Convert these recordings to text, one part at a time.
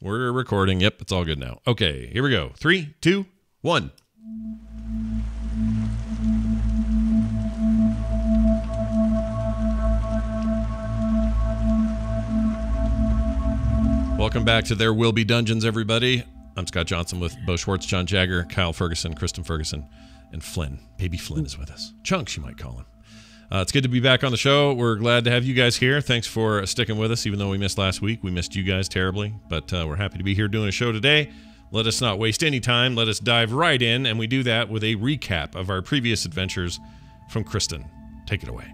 We're recording. Yep, it's all good now. Okay, here we go. 3, 2, 1. Welcome back to There Will Be Dungeons, everybody. I'm Scott Johnson with Bo Schwartz, John Jagger, Kyle Ferguson, Kristen Ferguson, and Flynn. Baby Flynn is with us. Chunks, you might call him. It's good to be back on the show. We're glad to have you guys here. Thanks for sticking with us, even though we missed last week. We missed you guys terribly, but we're happy to be here doing a show today. Let us not waste any time. Let us dive right in, and we do that with a recap of our previous adventures from Kristen. Take it away.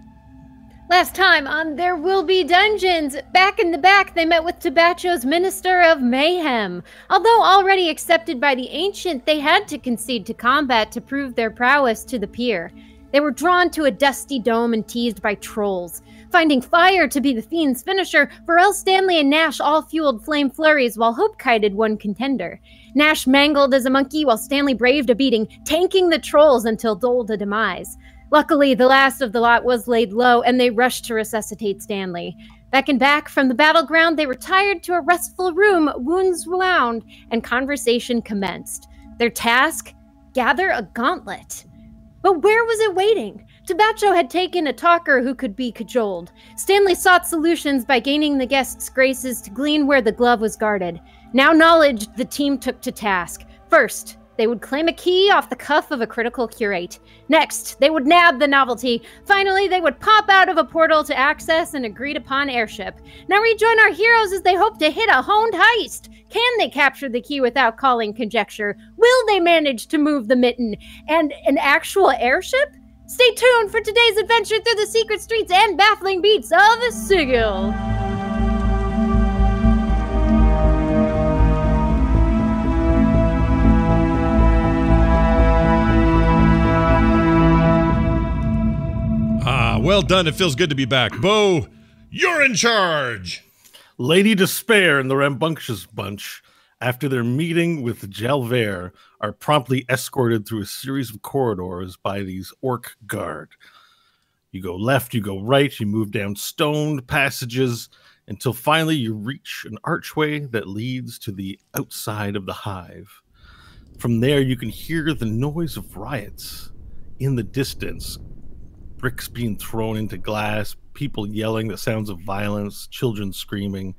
Last time on There Will Be Dungeons, back in the back, they met with Tabacho's Minister of Mayhem. Although already accepted by the Ancient, they had to concede to combat to prove their prowess to the peer. They were drawn to a dusty dome and teased by trolls, finding fire to be the Fiend's finisher. Pharrell, Stanley, and Nash all fueled flame flurries while Hope kited one contender. Nash mangled as a monkey while Stanley braved a beating, tanking the trolls until doled a demise. Luckily, the last of the lot was laid low, and they rushed to resuscitate Stanley. Back and back from the battleground, they retired to a restful room, wounds wound, and conversation commenced. Their task? Gather a gauntlet. But where was it waiting? Tabacho had taken a talker who could be cajoled. Stanley sought solutions by gaining the guest's graces to glean where the glove was guarded. Now knowledge, the team took to task. First, they would claim a key off the cuff of a critical curate. Next, they would nab the novelty. Finally, they would pop out of a portal to access an agreed-upon airship. Now rejoin our heroes as they hope to hit a honed heist. Can they capture the key without calling conjecture? Will they manage to move the mitten? And an actual airship? Stay tuned for today's adventure through the secret streets and baffling beats of Sigil. Well done. It feels good to be back. Bo, you're in charge. Lady Despair and the Rambunctious Bunch, after their meeting with Jalver, are promptly escorted through a series of corridors by these orc guard. You go left, you go right, you move down stoned passages until finally you reach an archway that leads to the outside of the hive. From there, you can hear the noise of riots in the distance. Bricks being thrown into glass, people yelling, the sounds of violence, children screaming.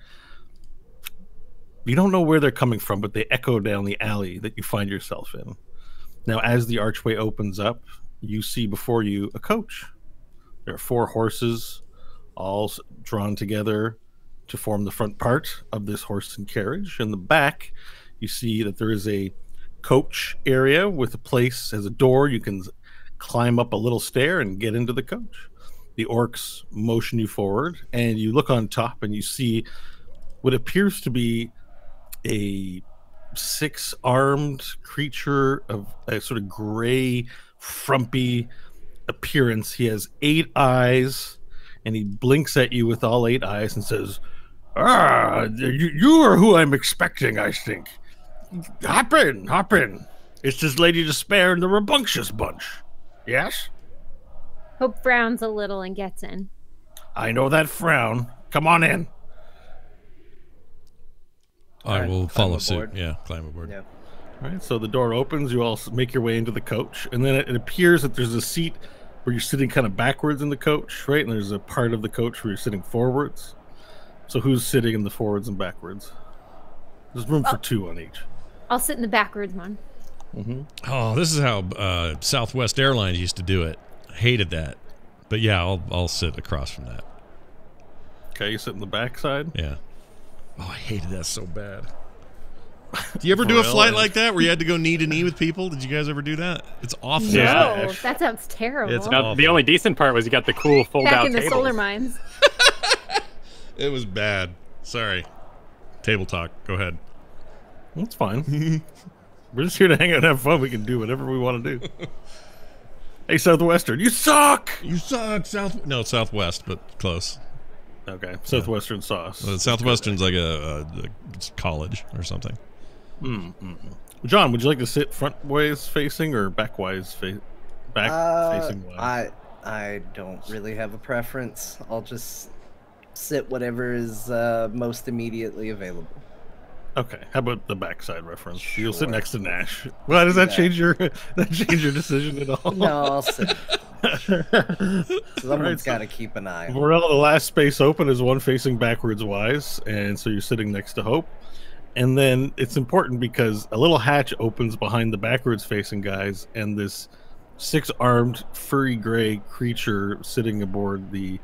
You don't know where they're coming from, but they echo down the alley that you find yourself in. Now, as the archway opens up, you see before you a coach. There are 4 horses, all drawn together to form the front part of this horse and carriage. In the back, you see that there is a coach area with a place as a door. You can climb up a little stair and get into the coach. The orcs motion you forward, and you look on top and you see what appears to be a 6-armed creature of a sort of gray, frumpy appearance. He has 8 eyes, and he blinks at you with all 8 eyes and says, you are who I'm expecting, I think. Hop in, hop in. It's this Lady Despair and the Rambunctious Bunch. Yes? Hope frowns a little and gets in. I know that frown. Come on in. I will follow suit. Yeah, climb aboard. Yeah. All right, so the door opens. You all make your way into the coach. And then it appears that there's a seat where you're sitting kind of backwards in the coach, right? And there's a part of the coach where you're sitting forwards. So who's sitting in the forwards and backwards? There's room for 2 on each. I'll sit in the backwards one. Mm-hmm. Oh, this is how Southwest Airlines used to do it. I hated that. But yeah, I'll sit across from that. Okay, you sit in the back side? Yeah. Oh, I hated that so bad. Do you ever do a flight like that where you had to go knee to knee with people? Did you guys ever do that? It's awful. No, that sounds terrible. It's no, the only decent part was you got the cool fold-out back in the tables. solar mines. It was bad. Sorry. Table talk. Go ahead. That's fine. We're just here to hang out and have fun. We can do whatever we want to do. Hey, Southwestern, you suck! You suck, No, it's Southwest, but close. Okay, Southwestern sauce. Well, Southwestern's like a college or something. John, would you like to sit front ways facing or back ways facing? I don't really have a preference. I'll just sit whatever is most immediately available. Okay, how about the backside reference? You'll sit Sure. next to Nash. Well, does that Yeah. change your decision at all? No, I'll sit. Someone's Alright, so got to keep an eye on. Morella, the last space open is one facing backwards wise, and so you're sitting next to Hope. And then it's important because a little hatch opens behind the backwards facing guys, and this 6-armed furry gray creature sitting aboard the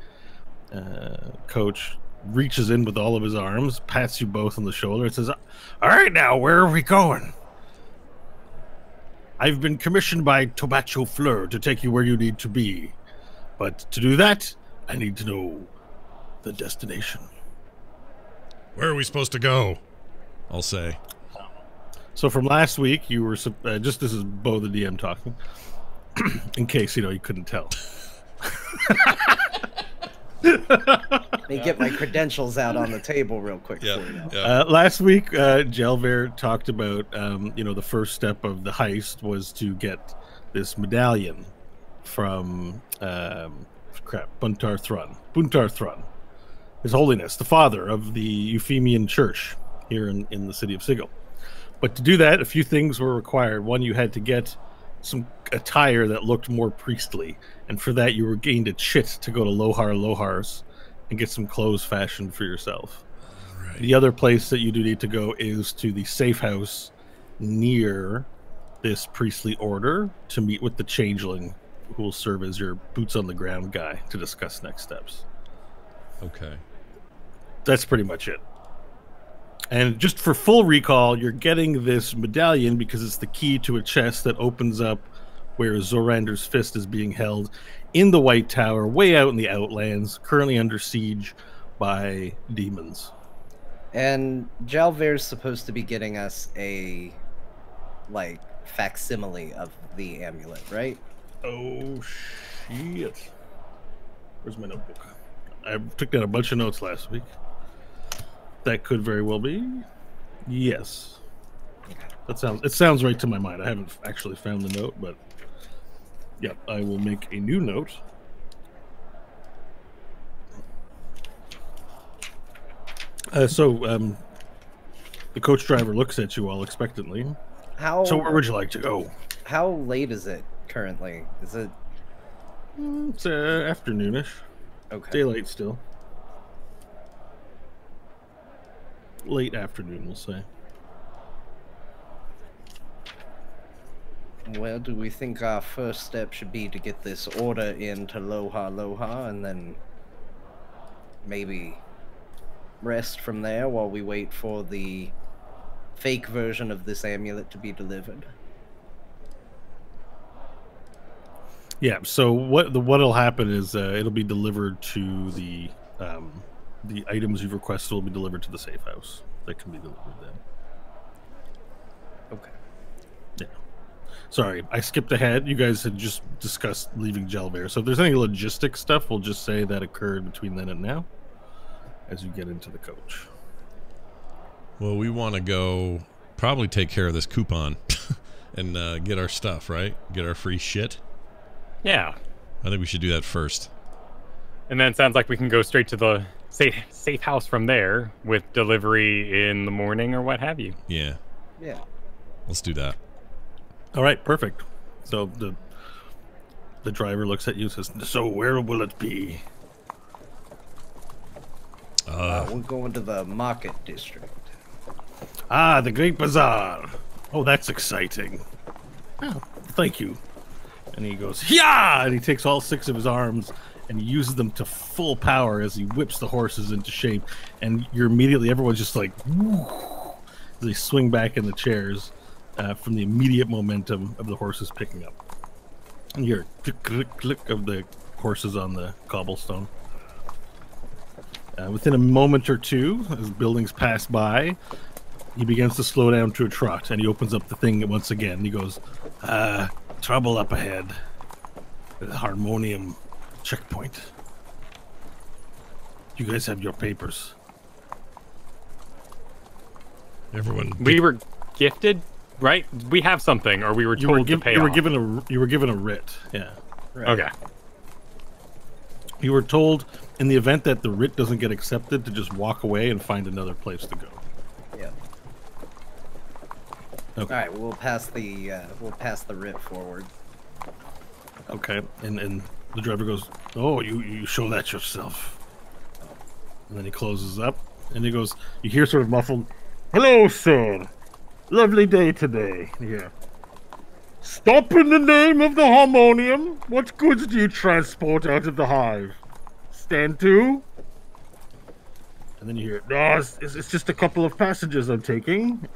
coach reaches in with all of his arms, pats you both on the shoulder, and says, "All right, now, where are we going? I've been commissioned by Tobacho Fleur to take you where you need to be. But to do that, I need to know the destination." Where are we supposed to go? I'll say. So from last week, you were just this is Bo the DM talking, in case you couldn't tell. Let me get my credentials out on the table real quick for you. Last week, Gelver talked about the first step of the heist was to get this medallion from Buntar Thrun, His Holiness, the father of the Euphemian Church here in the city of Sigil. But to do that, a few things were required. One, you had to get some attire that looked more priestly, and for that you were gained a chit to go to Lohar's and get some clothes fashioned for yourself. Right. The other place that you do need to go is to the safe house near this priestly order to meet with the changeling, who will serve as your boots on the ground guy to discuss next steps. Okay. That's pretty much it. And just for full recall, you're getting this medallion because it's the key to a chest that opens up where Zorander's fist is being held in the White Tower, way out in the Outlands, currently under siege by demons. And Jalver's supposed to be getting us a, facsimile of the amulet, right? Oh, shit. Where's my notebook? I took down a bunch of notes last week. That could very well be. Yes. It sounds right to my mind. I haven't actually found the note, but yep, I will make a new note. So the coach driver looks at you all expectantly. So where would you like to go? How late is it currently? Is it It's afternoonish. okay? Daylight still. Late afternoon, we'll say. Well, do we think our first step should be to get this order into Loha, and then maybe rest from there while we wait for the fake version of this amulet to be delivered? Yeah. So what'll happen is it'll be delivered to the items you've requested will be delivered to the safe house. That can be delivered then. Okay. Yeah. Sorry, I skipped ahead. You guys had just discussed leaving Gelver. So if there's any logistic stuff, we'll just say that occurred between then and now as you get into the coach. Well, we want to go probably take care of this coupon and get our stuff, right? Get our free shit. Yeah. I think we should do that first. And then it sounds like we can go straight to the safe house from there with delivery in the morning or what have you. Yeah. Yeah. Let's do that. All right, perfect. So the driver looks at you and says, "So where will it be?" We're going to the market district. Ah, the Great Bazaar. Oh, that's exciting. Oh, thank you. And he goes, "Yeah!" And he takes all 6 of his arms and uses them to full power as he whips the horses into shape. And everyone's just like, whoo, as they swing back in the chairs from the immediate momentum of the horses picking up. And you hear click, click, click of the horses on the cobblestone. Within a moment or two, as buildings pass by, he begins to slow down to a trot, and he opens up the thing once again. He goes, "Trouble up ahead. The Harmonium checkpoint. You guys have your papers." Everyone. We were gifted, right? We have something, or we were told to pay you were off. given a writ. Yeah. Right. Okay. You were told in the event that the writ doesn't get accepted to just walk away and find another place to go. Yeah. Okay. All right, we'll pass the writ forward. Okay. And the driver goes, "Oh, you show that yourself." And then he closes up, and he goes, you hear sort of muffled, "Hello, sir. Lovely day today." Yeah. "Stop in the name of the harmonium. What goods do you transport out of the hive? Stand to." And then you hear, "No, it's just a couple of passengers I'm taking.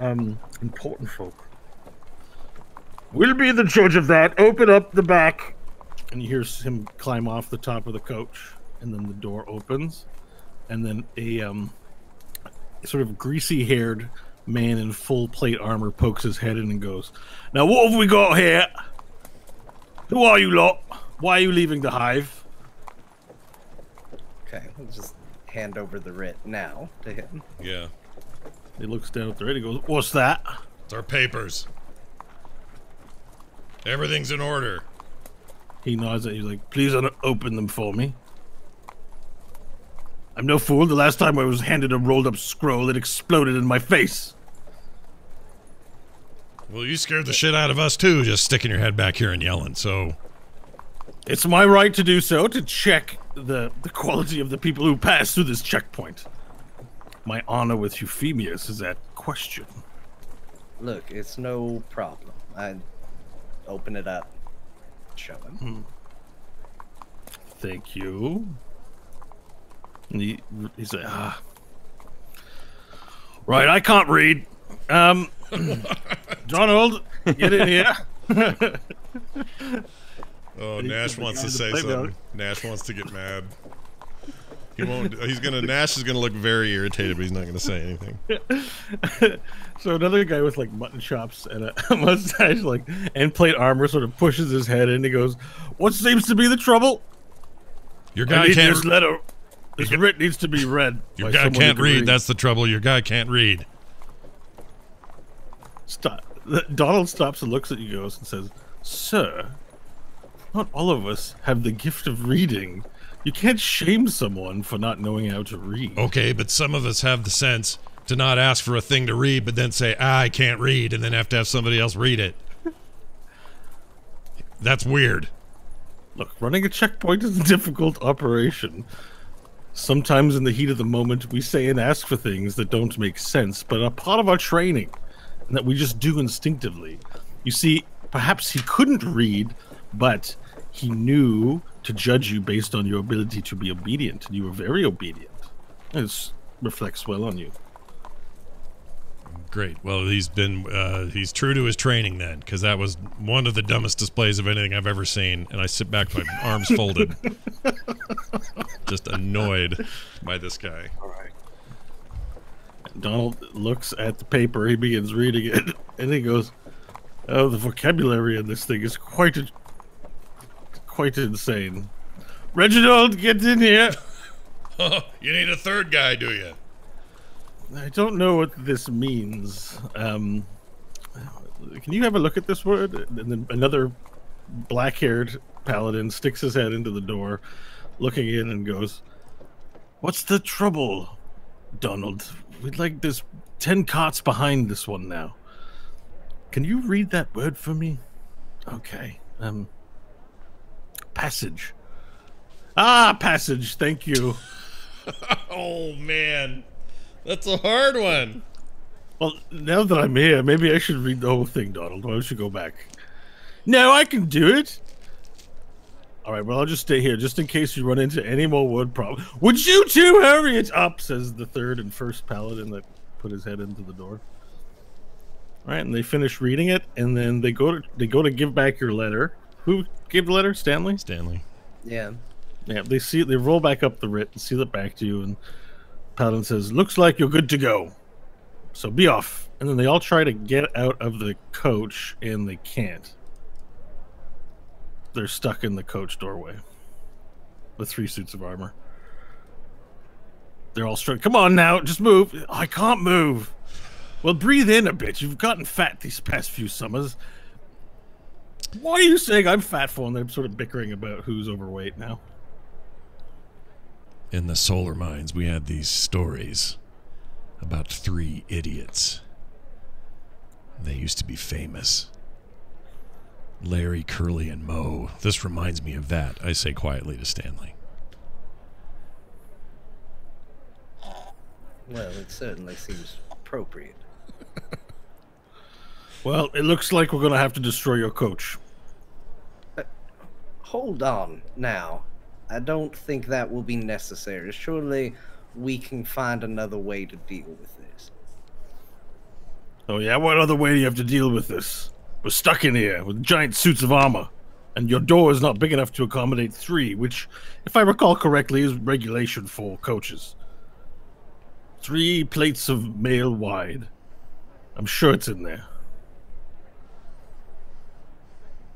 Important folk." "We'll be the judge of that. Open up the back." And you hear him climb off the top of the coach, and then the door opens, and then a sort of greasy-haired man in full plate armor pokes his head in and goes, "Now what have we got here? Who are you lot? Why are you leaving the hive?" Okay, we'll just hand over the writ now to him. Yeah. He looks down at the writ. He goes, "What's that?" It's our papers. Everything's in order. He nods at you like, "Please open them for me." "I'm no fool. The last time I was handed a rolled up scroll, it exploded in my face." Well, you scared the shit out of us too, just sticking your head back here and yelling, so... "It's my right to do so, to check the quality of the people who pass through this checkpoint. My honor with Euphemius is at question." Look, it's no problem. I open it up, show him. "Thank you." And he's like, "Right, I can't read. Donald, get in here." Oh, Nash wants to say something. Nash wants to get mad. He won't. Nash is gonna look very irritated, but he's not gonna say anything. So another guy with like mutton chops and a mustache, like, and plate armor, sort of pushes his head in. He goes, "What seems to be the trouble?" Your guy can't. This letter. This writ needs to be read. Your guy can't read. That's the trouble. Your guy can't read. Stop. Donald stops and looks at you, goes and says, "Sir, not all of us have the gift of reading. You can't shame someone for not knowing how to read." Okay, but some of us have the sense to not ask for a thing to read, but then say, I can't read, and then have to have somebody else read it. That's weird. Look, running a checkpoint is a difficult operation. Sometimes in the heat of the moment, we say and ask for things that don't make sense, but are part of our training, and that we just do instinctively. You see, perhaps he couldn't read, but he knew to judge you based on your ability to be obedient, and you were very obedient. It reflects well on you. Great. Well, he's he's true to his training then, because that was one of the dumbest displays of anything I've ever seen. And I sit back, my arms folded, just annoyed by this guy. All right. Donald looks at the paper. He begins reading it, and he goes, "Oh, the vocabulary in this thing is quite insane. Reginald, get in here." You need a third guy, do you? "I don't know what this means. Can you have a look at this word?" And then another black-haired paladin sticks his head into the door, looking in, and goes, "What's the trouble, Donald? There's 10 carts behind this one now. Can you read that word for me?" "Okay. Passage." "Ah, passage. Thank you." Oh, man. That's a hard one. "Well, now that I'm here, maybe I should read the whole thing, Donald. Why don't you go back?" "No, I can do it." "All right, well, I'll just stay here, just in case you run into any more word problems." "Would you two hurry it up?" says the third and first paladin that put his head into the door. All right, and they finish reading it, and then they go to give back your letter. Who gave the letter? Stanley? Stanley. Yeah. Yeah, they roll back up the writ and seal it back to you, and Paladin says, "Looks like you're good to go. So be off." And then they all try to get out of the coach, and they can't. They're stuck in the coach doorway. The 3 suits of armor. They're all struck. "Come on now, just move." "I can't move." "Well, breathe in a bit. You've gotten fat these past few summers." "Why are you saying I'm fat for?" And they're sort of bickering about who's overweight now. In the Solar Mines, we had these stories about 3 idiots. They used to be famous. Larry, Curly, and Moe. This reminds me of that, I say quietly to Stanley. Well, it certainly seems appropriate. Well, it looks like we're going to have to destroy your coach. Hold on now. I don't think that will be necessary. Surely we can find another way to deal with this. Oh yeah, what other way do you have to deal with this? We're stuck in here with giant suits of armor, and your door is not big enough to accommodate 3, which, if I recall correctly, is regulation for coaches. 3 plates of mail wide. I'm sure it's in there.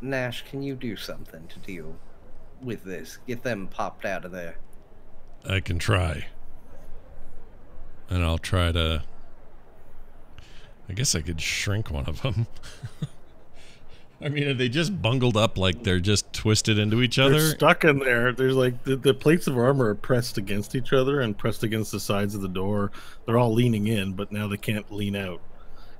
Nash, can you do something to deal with this? Get them popped out of there. I can try. And I'll try to... I guess I could shrink one of them. I mean, are they just bungled up like they're just twisted into each other? They're stuck in there. There's like the plates of armor are pressed against each other and pressed against the sides of the door. They're all leaning in, but now they can't lean out.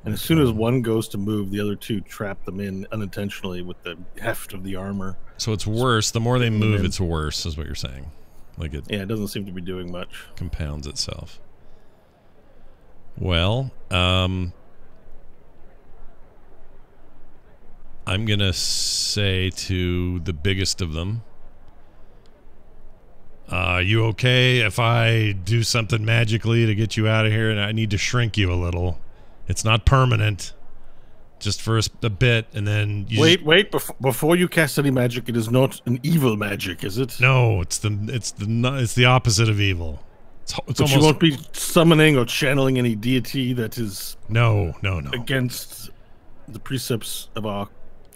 And as soon as one goes to move, the other 2 trap them in unintentionally with the heft of the armor. So it's worse. The more they move, it's worse, is what you're saying. Like it Yeah, it doesn't seem to be doing much. compounds itself. Well, I'm going to say to the biggest of them, you okay if I do something magically to get you out of here? And I need to shrink you a little. It's not permanent. Just for a bit, and then you Wait! Before you cast any magic, it is not an evil magic, is it? No, it's the opposite of evil. It's But almost... you won't be summoning or channeling any deity that is No. against the precepts of our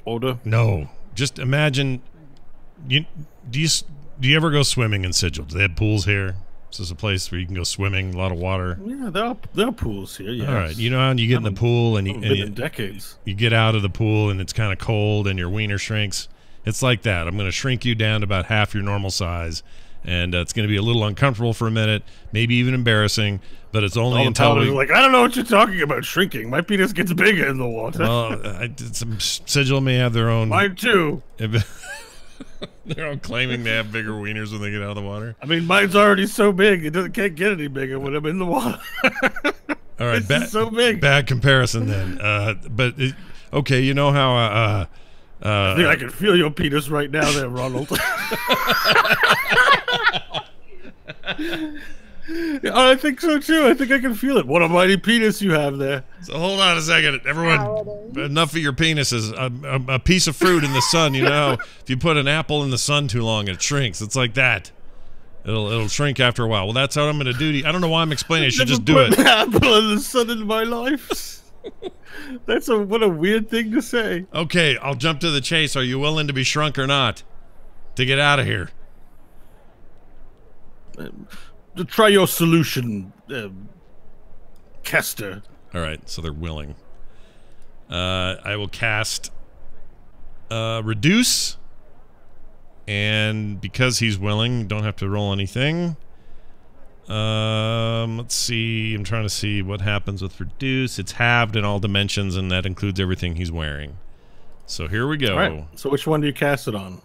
order. No. Just imagine. Do you ever go swimming in Sigil? Do they have pools here? Is this a place where you can go swimming? A lot of water. Yeah, there are pools here. Yes. All right. You know how you get in the pool and Been in decades. you get out of the pool and it's kind of cold and your wiener shrinks. It's like that. I'm going to shrink you down to about half your normal size, and it's going to be a little uncomfortable for a minute, maybe even embarrassing. But it's only until we... like, I don't know what you're talking about shrinking. My penis gets bigger in the water. Well, some Sigil may have their own... Mine too. They're all claiming they have bigger wieners when they get out of the water. I mean, mine's already so big; it can't get any bigger when I'm in the water. All right, it's so big. Bad comparison then. Okay, you know how... I think I can feel your penis right now, there, Ronald. Yeah, I think so too. I think I can feel it. What a mighty penis you have there. So hold on a second, everyone. Enough of your penises. A piece of fruit in the sun. You know, if you put an apple in the sun too long, it shrinks. It's like that. It'll shrink after a while. Well, that's what I'm going to do to you. I don't know why I'm explaining. I should just do it. An apple in the sun in my life. What a weird thing to say. Okay, I'll jump to the chase. Are you willing to be shrunk or not? To get out of here. To try your solution, Kester. All right, so they're willing. I will cast Reduce, and because he's willing, don't have to roll anything. Let's see. I'm trying to see what happens with Reduce. It's halved in all dimensions, and that includes everything he's wearing. So here we go. All right. So which one do you cast it on?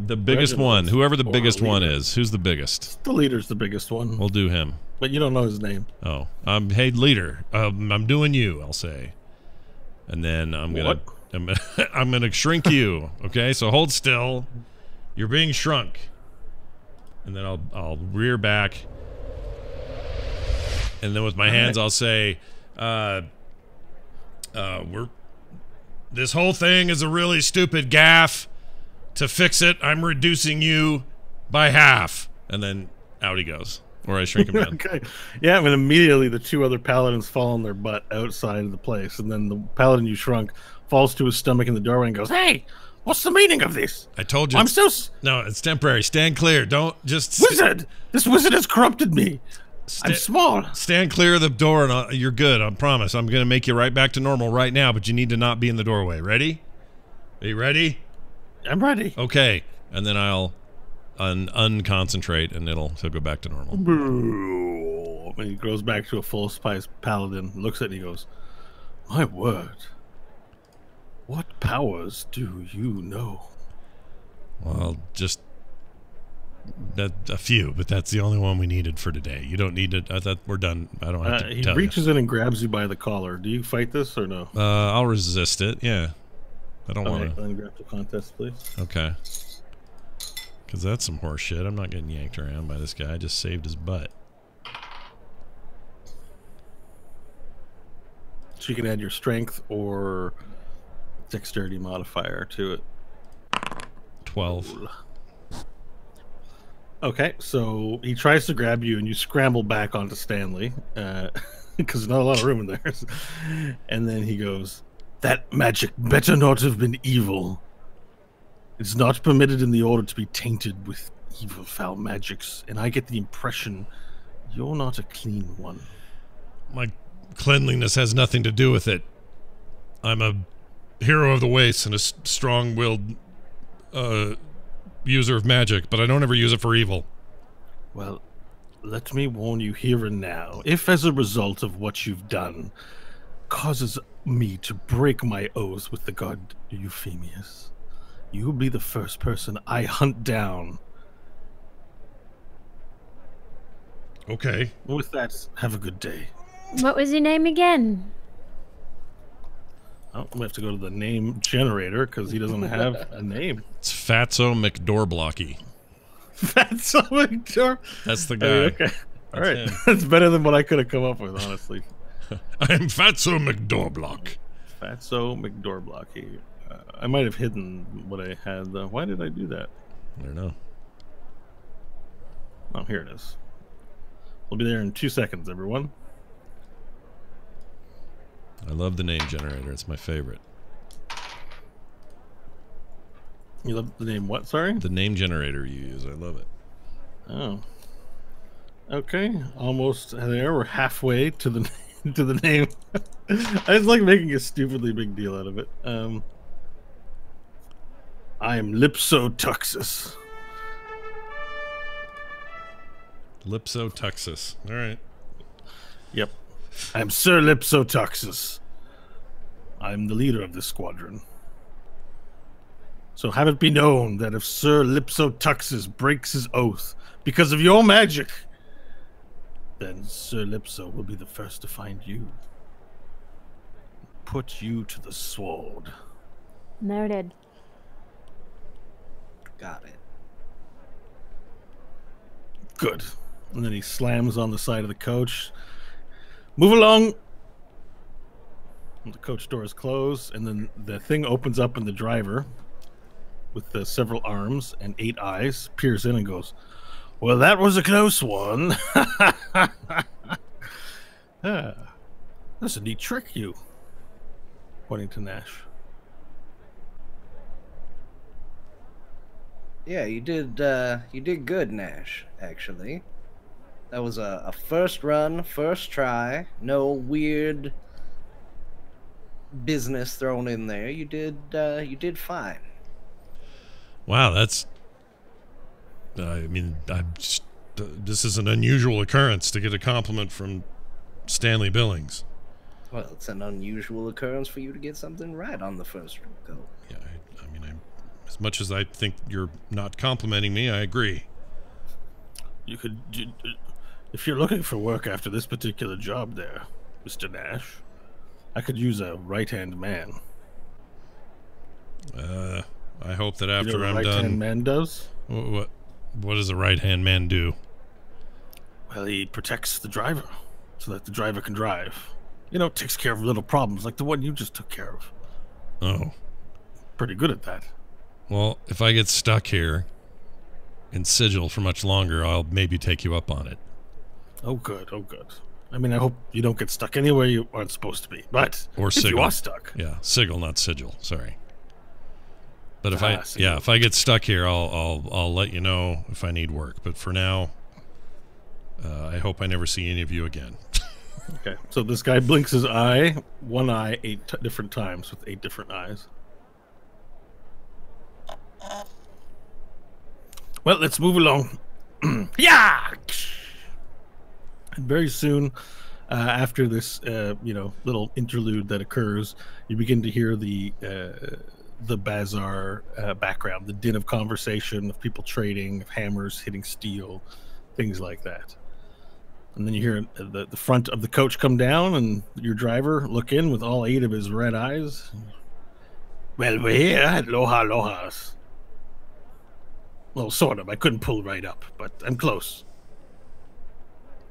The biggest one. Whoever the biggest one is. Who's the biggest? The leader's the biggest one. We'll do him. But you don't know his name. Oh, hey leader. I'm doing you. I'll say, and then I'm gonna shrink you. Okay, so hold still. You're being shrunk, and then I'll rear back, and then with my hands I'll say, this whole thing is a really stupid gaffe. To fix it, I'm reducing you by half. And then out he goes. Or I shrink him down. Okay. Yeah, and immediately the 2 other paladins fall on their butt outside of the place. And then the paladin you shrunk falls to his stomach in the doorway and goes, "Hey, what's the meaning of this? I told you. No, it's temporary. Stand clear. Don't just... Wizard! This wizard has corrupted me. I'm small. Stand clear of the door and you're good. I promise. I'm going to make you right back to normal right now, but you need to not be in the doorway. Ready? Are you ready? I'm ready. Okay. And then I'll unconcentrate and he'll go back to normal. And he goes back to a full-size paladin, looks at it and he goes, "My word. What powers do you know? Well, just a few, but that's the only one we needed for today. You don't need to. I thought we're done. I don't have to He tell reaches in and grabs you by the collar. Do you fight this or no? you. I'll resist it. Yeah. I don't want to. Then grapple contest, please. Okay. Because that's some horse shit. I'm not getting yanked around by this guy. I just saved his butt. So you can add your strength or dexterity modifier to it. 12. Okay, so he tries to grab you and you scramble back onto Stanley because there's not a lot of room in there. And then he goes, "That magic better not have been evil. It's not permitted in the order to be tainted with evil, foul magics, and I get the impression you're not a clean one." My cleanliness has nothing to do with it. I'm a hero of the wastes and a strong-willed user of magic, but I don't ever use it for evil. Well, let me warn you here and now. If as a result of what you've done causes me to break my oath with the god Euphemius, you will be the first person I hunt down. Okay. With that, have a good day. What was your name again? Oh, we have to go to the name generator because he doesn't have a name. It's Fatso McDoorblocky. That's so McDor. That's the guy. Okay. All right. him. That's better than what I could have come up with, honestly. I'm Fatso McDoorblock. Fatso McDoorblocky. I might have hidden what I had, though. Why did I do that? I don't know. Oh, here it is. We'll be there in 2 seconds, everyone. I love the name generator. It's my favorite. You love the name what, sorry? The name generator you use. I love it. Oh. Okay, almost there. We're halfway to the to the name. I just like making a stupidly big deal out of it. I am Lipsotuxus. Lipsotuxus. All right. Yep. I'm Sir Lipsotuxus. I'm the leader of this squadron. So have it be known that if Sir Lipsotuxus breaks his oath because of your magic, then Sir Lipso will be the first to find you. Put you to the sword. Noted. Got it. Good. And then he slams on the side of the coach. Move along. And the coach door is closed, and then the thing opens up, and the driver, with the several arms and 8 eyes, peers in and goes, "Well, that was a close one." That's a neat trick, you. Pointing to Nash. Yeah, you did good, Nash, actually. That was a first run, first try. No weird business thrown in there. You did fine. Wow, that's. I mean, this is an unusual occurrence to get a compliment from Stanley Billings. Well, it's an unusual occurrence for you to get something right on the first go. Yeah, I mean, as much as I think you're not complimenting me, I agree. You could, if you're looking for work after this particular job there, Mr. Nash, I could use a right-hand man. I hope that after you know what I'm a right-hand done. man does? What does a right-hand man do? Well, he protects the driver so that the driver can drive. You know, takes care of little problems like the one you just took care of. Oh. Pretty good at that. Well, if I get stuck here in Sigil for much longer, I'll maybe take you up on it. Oh, good. Oh, good. I mean, I hope you don't get stuck anywhere you aren't supposed to be. But Or if Sigil. you are stuck, Yeah, Sigil, not Sigil. Sorry. But if Sigil. if I get stuck here, I'll let you know if I need work. But for now, I hope I never see any of you again. okay. So this guy blinks his eye, one eye, 8 different times with 8 different eyes. Well, let's move along. Yeah. And very soon, After this, little interlude that occurs, you begin to hear the bazaar background, the din of conversation, of people trading, of hammers hitting steel, things like that. And then you hear the front of the coach come down, and your driver look in with all 8 of his red eyes. Well, we're here at Loha Loha's. Well, sort of. I couldn't pull right up, but I'm close.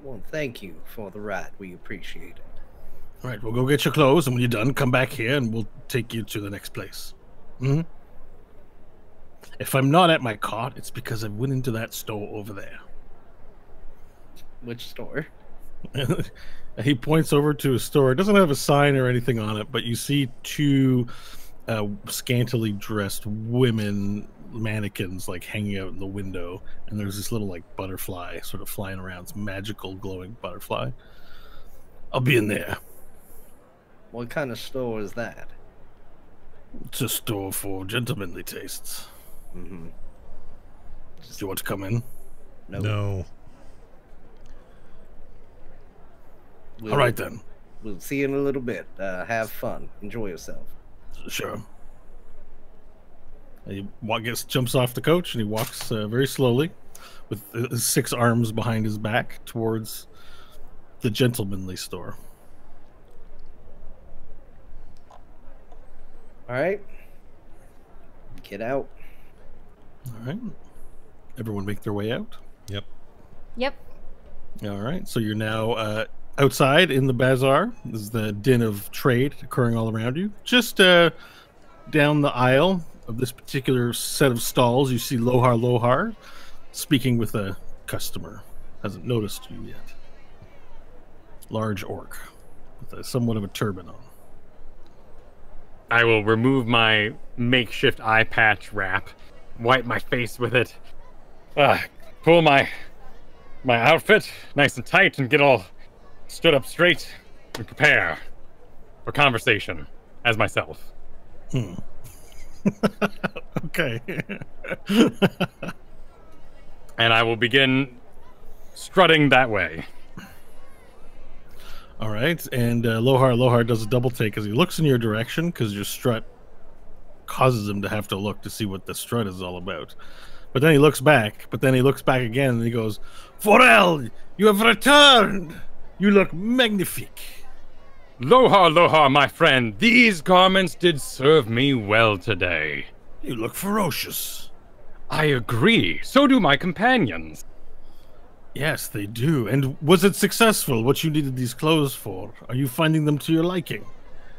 Well, thank you for the ride. We appreciate it. All right, we'll go get your clothes, and when you're done, come back here, and we'll take you to the next place. Mm-hmm. If I'm not at my cart, it's because I went into that store over there. Which store? He points over to a store. It doesn't have a sign or anything on it, but you see 2 scantily dressed women mannequins like hanging out in the window, and there's this little like butterfly sort of flying around. It's magical glowing butterfly. I'll be in there. What kind of store is that? It's a store for gentlemanly tastes. Mm-hmm. Do you want to come in? No. All right then. We'll see you in a little bit. Have fun. Enjoy yourself. Sure. He jumps off the coach, and he walks very slowly with his 6 arms behind his back towards the gentlemanly store. All right. Get out. All right. Everyone make their way out. Yep. Yep. All right. So you're now outside in the bazaar. This is the din of trade occurring all around you. Just down the aisle of this particular set of stalls, you see Lohar Lohar speaking with a customer. Hasn't noticed you yet. Large orc with somewhat of a turban on. I will remove my makeshift eye patch wrap, wipe my face with it, pull my outfit nice and tight, and get all stood up straight and prepare for conversation as myself. Okay. And I will begin strutting that way. All right, and Lohar does a double take as he looks in your direction, because your strut causes him to have to look to see what the strut is all about. But then he looks back, again, and he goes, Forel, you have returned! You look magnifique. Lohar, Lohar, my friend, these garments did serve me well today. You look ferocious. I agree, so do my companions. Yes, they do. And was it successful, what you needed these clothes for? Are you finding them to your liking?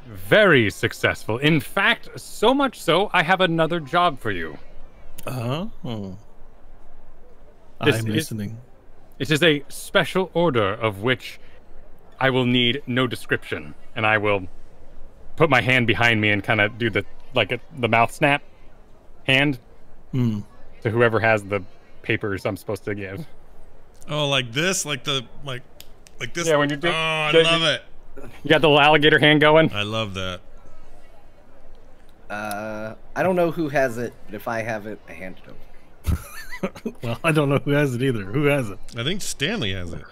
Very successful. In fact, so much so, I have another job for you. Oh. This I'm listening. It is a special order of which I will need no description, and I will put my hand behind me and kind of do the mouth snap hand to whoever has the papers I'm supposed to give. Oh, like this? Like this? Yeah, when you do. Oh, I love it. You got the little alligator hand going? I love that. I don't know who has it, but if I have it, I hand it over. Well, I don't know who has it either. Who has it? I think Stanley has it.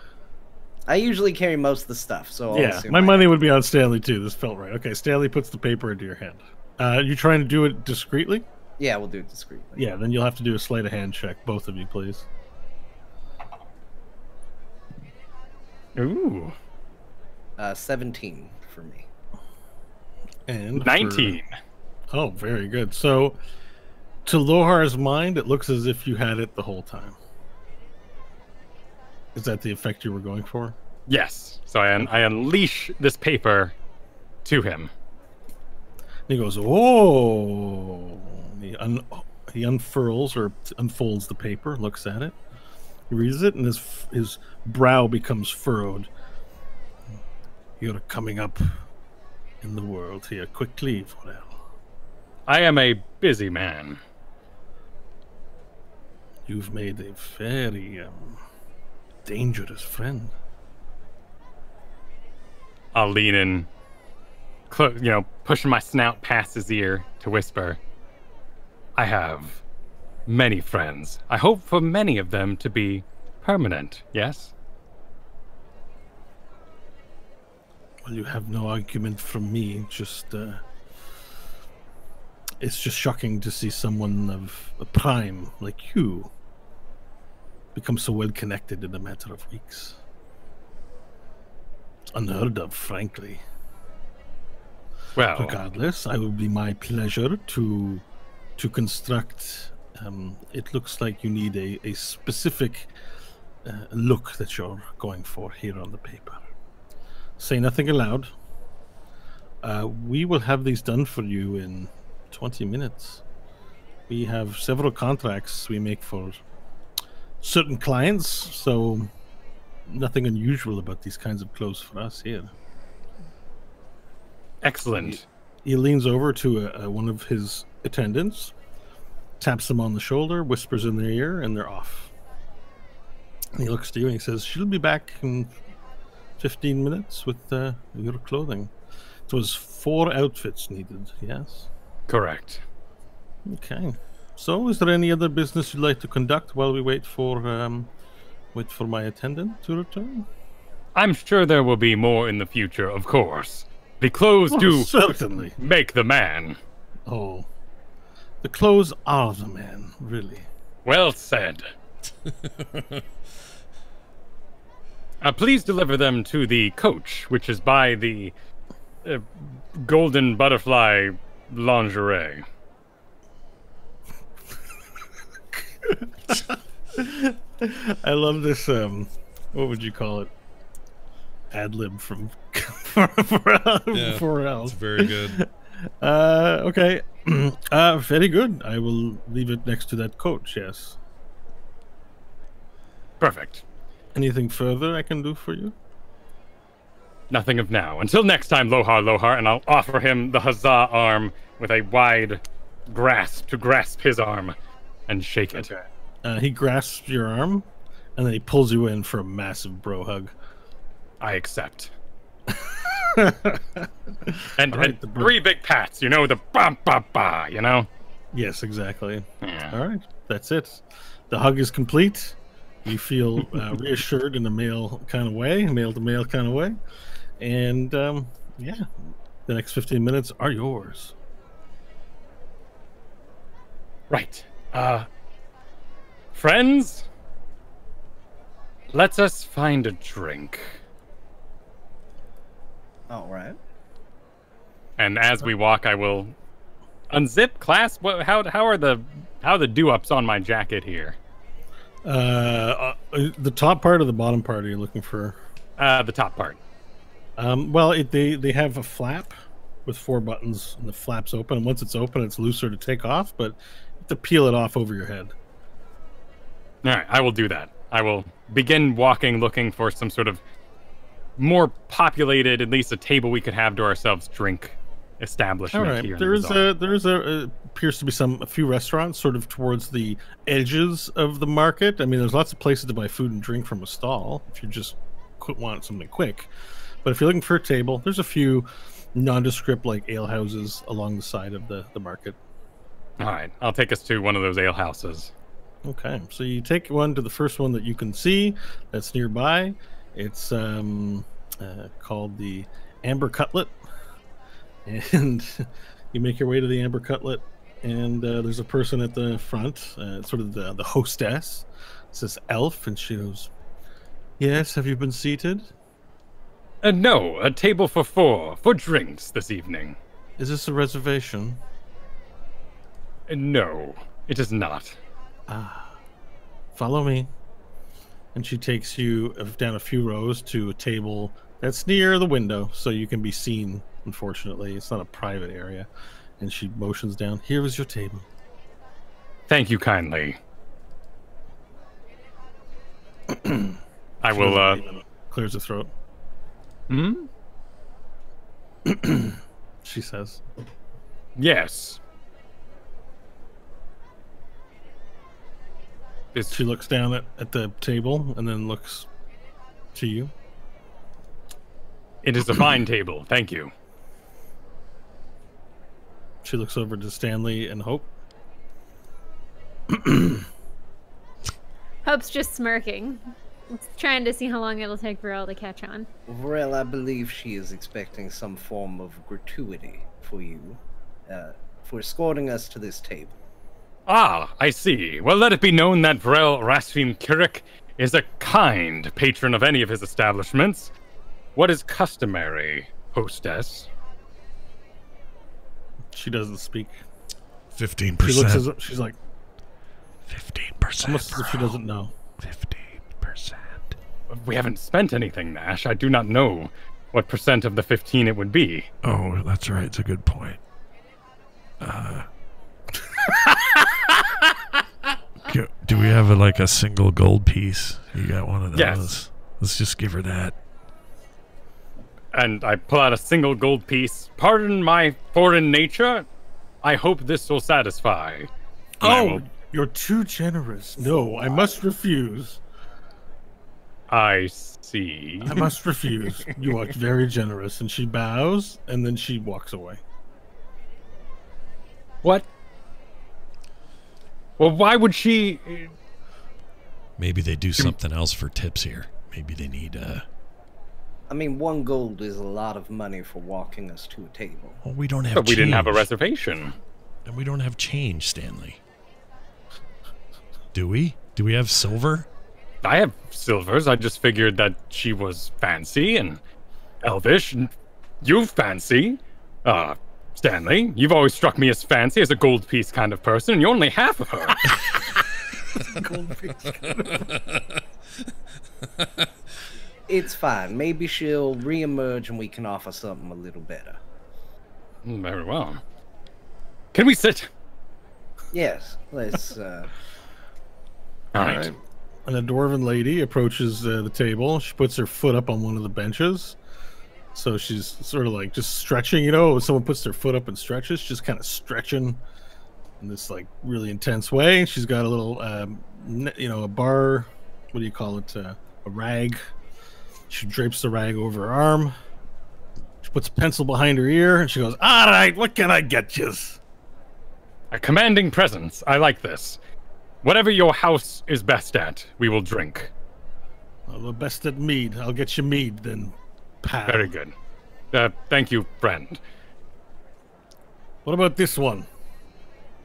I usually carry most of the stuff, so I'll assume my money would be on Stanley too. This felt right. Okay, Stanley puts the paper into your hand. You trying to do it discreetly? Yeah, we'll do it discreetly. Yeah, then you'll have to do a sleight of hand check, both of you, please. Ooh. 17 for me. And 19. Oh, very good. So, to Lohar's mind, it looks as if you had it the whole time. Is that the effect you were going for? Yes. So I unleash this paper to him. And he goes, "Oh!" He unfurls or unfolds the paper, looks at it, he reads it, and his brow becomes furrowed. You're coming up in the world here quickly, Forel. I am a busy man. You've made a very dangerous friend. I'll lean in, pushing my snout past his ear to whisper, I have many friends. I hope for many of them to be permanent, yes? Well, you have no argument from me. Just, it's just shocking to see someone of a prime like you become so well connected in a matter of weeks. It's unheard of, frankly. Well, Regardless, it will be my pleasure to construct. It looks like you need a specific look that you're going for here on the paper. Say nothing aloud. We will have these done for you in 20 minutes. We have several contracts we make for certain clients, so nothing unusual about these kinds of clothes for us here. excellent. He leans over to one of his attendants, taps them on the shoulder, whispers in their ear, and they're off. And he looks to you and he says, "She'll be back in 15 minutes with your clothing." It was 4 outfits needed, yes? Correct. Okay. So, is there any other business you'd like to conduct while we wait for my attendant to return? I'm sure there will be more in the future, of course. The clothes do Certainly. make the man. Oh, the clothes are the man, really. Well said. Please deliver them to the coach, which is by the Golden Butterfly Lingerie. I love this. What would you call it? Ad lib from for else. It's very good. Okay. Very good. I will leave it next to that coach. Yes. Perfect. Anything further I can do for you? Nothing of now. Until next time, Lohar Lohar, and I'll offer him the huzzah arm with a wide grasp to grasp his arm and shake it. Okay. He grasps your arm, and then he pulls you in for a massive bro hug. I accept. All And right, 3 big pats, you know, the ba, you know? Yes, exactly. Yeah. All right, that's it. The hug is complete. You feel reassured in a male kind of way, male to male kind of way. And yeah, the next 15 minutes are yours. Right. Friends, let us find a drink. All right. And as we walk, I will unzip, clasp. How are the do-ups on my jacket here? The top part or the bottom part are you looking for? The top part. Well, they have a flap with 4 buttons, and the flap's open. And once it's open, it's looser to take off, but you have to peel it off over your head. All right, I will do that. I will begin walking, looking for some sort of more populated, at least a table we could have to ourselves drink establishment All right. here. There is appears to be a few restaurants sort of towards the edges of the market. I mean, there's lots of places to buy food and drink from a stall if you just want something quick. But if you're looking for a table, there's a few nondescript like ale houses along the side of the market. All right, I'll take us to one of those ale houses. Okay, so you take one to the first one that you can see that's nearby. It's called the Amber Cutlet, and you make your way to the Amber Cutlet, and there's a person at the front, sort of the hostess. It says Elf, and she goes, "Yes, have you been seated? No, a table for 4 for drinks this evening. Is this a reservation?" No, it is not. Follow me. And she takes you down a few rows to a table that's near the window, so you can be seen. Unfortunately, it's not a private area. And she motions down. "Here is your table." Thank you kindly. I will, Clears the throat. Hmm? She says. Yes. She looks down at the table and then looks to you. It is a fine table, thank you. She looks over to Stanley and Hope. Hope's just smirking. trying to see how long it'll take Varel to catch on. Varel, I believe she is expecting some form of gratuity for you, for escorting us to this table. Ah, I see. Well, let it be known that Varel Rasvim Kirik is a kind patron of any of his establishments. What is customary, hostess? She doesn't speak. 15%. She looks as she's like 15%. almost as if she doesn't know. 15%. We haven't spent anything, Nash. I do not know what percent of the 15 it would be. Oh, that's right. It's a good point. Do we have a single gold piece? You got one of those? Yes. Let's just give her that. And I pull out a single gold piece. Pardon my foreign nature. I hope this will satisfy. Oh, you're too generous. No, I must refuse. I see. I must refuse. You are very generous. And she bows, and then she walks away. What? Well, why would she... Maybe they do something else for tips here. Maybe they need I mean, 1 gold is a lot of money for walking us to a table. Well, we don't have But we didn't have a change. reservation. And we don't have change, Stanley. Do we? Do we have silver? I have silvers. I just figured that she was fancy and elvish. And you fancy. Stanley, you've always struck me as fancy, as a gold piece kind of person, and you're only half of her. It's fine. Maybe she'll reemerge and we can offer something a little better. Very well. Can we sit? Yes, let's, All right. And a dwarven lady approaches the table. She puts her foot up on one of the benches. So she's sort of like just stretching, when someone puts their foot up and stretches, just kind of stretching in this really intense way. She's got a little, a bar, what do you call it? A rag. She drapes the rag over her arm. She puts a pencil behind her ear and she goes, "All right, what can I get you?" A commanding presence. I like this. Whatever your house is best at, we will drink. Well, the best at mead. I'll get you mead then, pal. Very good. Thank you, friend. What about this one?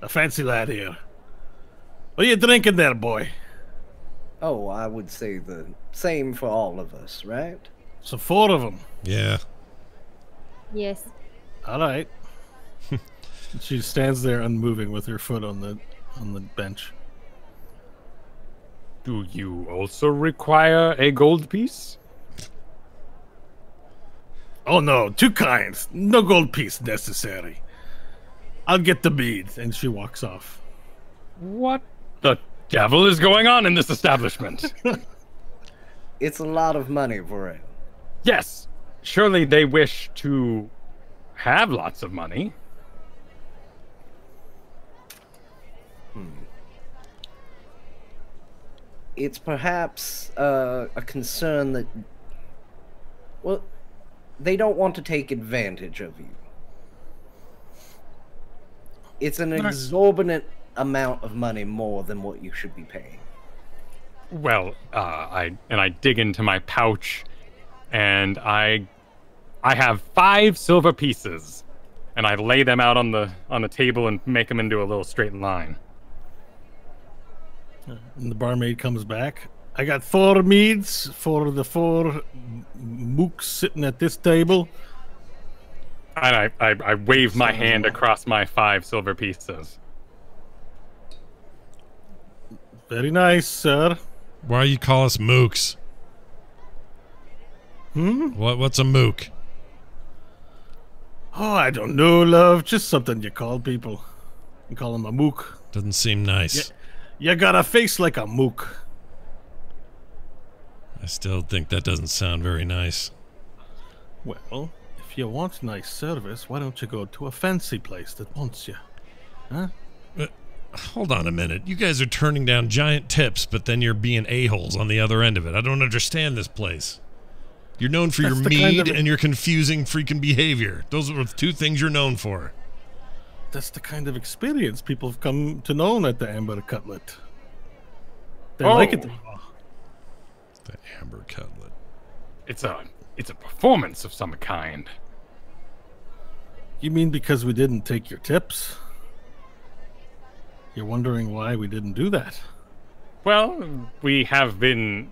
A fancy lad here. What are you drinking there, boy? oh, I would say the same for all of us, right? So 4 of them. Yeah. Yes. All right. She stands there unmoving with her foot on the bench. Do you also require a gold piece? Oh no, 2 kinds. No gold piece necessary. I'll get the bead. And she walks off. What the devil is going on in this establishment? It's a lot of money, Varel. Yes, surely they wish to have lots of money. It's perhaps a concern that, well, they don't want to take advantage of you. It's an exorbitant amount of money more than what you should be paying. Well, I dig into my pouch, and I have 5 silver pieces, and I lay them out on the table and make them into a little straight line. And the barmaid comes back. I got 4 meads for the 4 mooks sitting at this table. And I wave my hand across my 5 silver pieces. Very nice, sir. Why you call us mooks? What's a mook? Oh, I don't know, love. Just something you call people. You call them a mook. Doesn't seem nice. You got a face like a mook. I still think that doesn't sound very nice. Well, if you want nice service, why don't you go to a fancy place that wants you? Huh? Hold on a minute. You guys are turning down giant tips, but then you're being a-holes on the other end of it. I don't understand this place. You're known for your mead and your confusing freaking behavior. Those are the 2 things you're known for. That's the kind of experience people have come to know at the Amber Cutlet. They Oh. like it. The amber cutlet. It's a performance of some kind. You mean because we didn't take your tips? You're wondering why we didn't do that? Well, we have been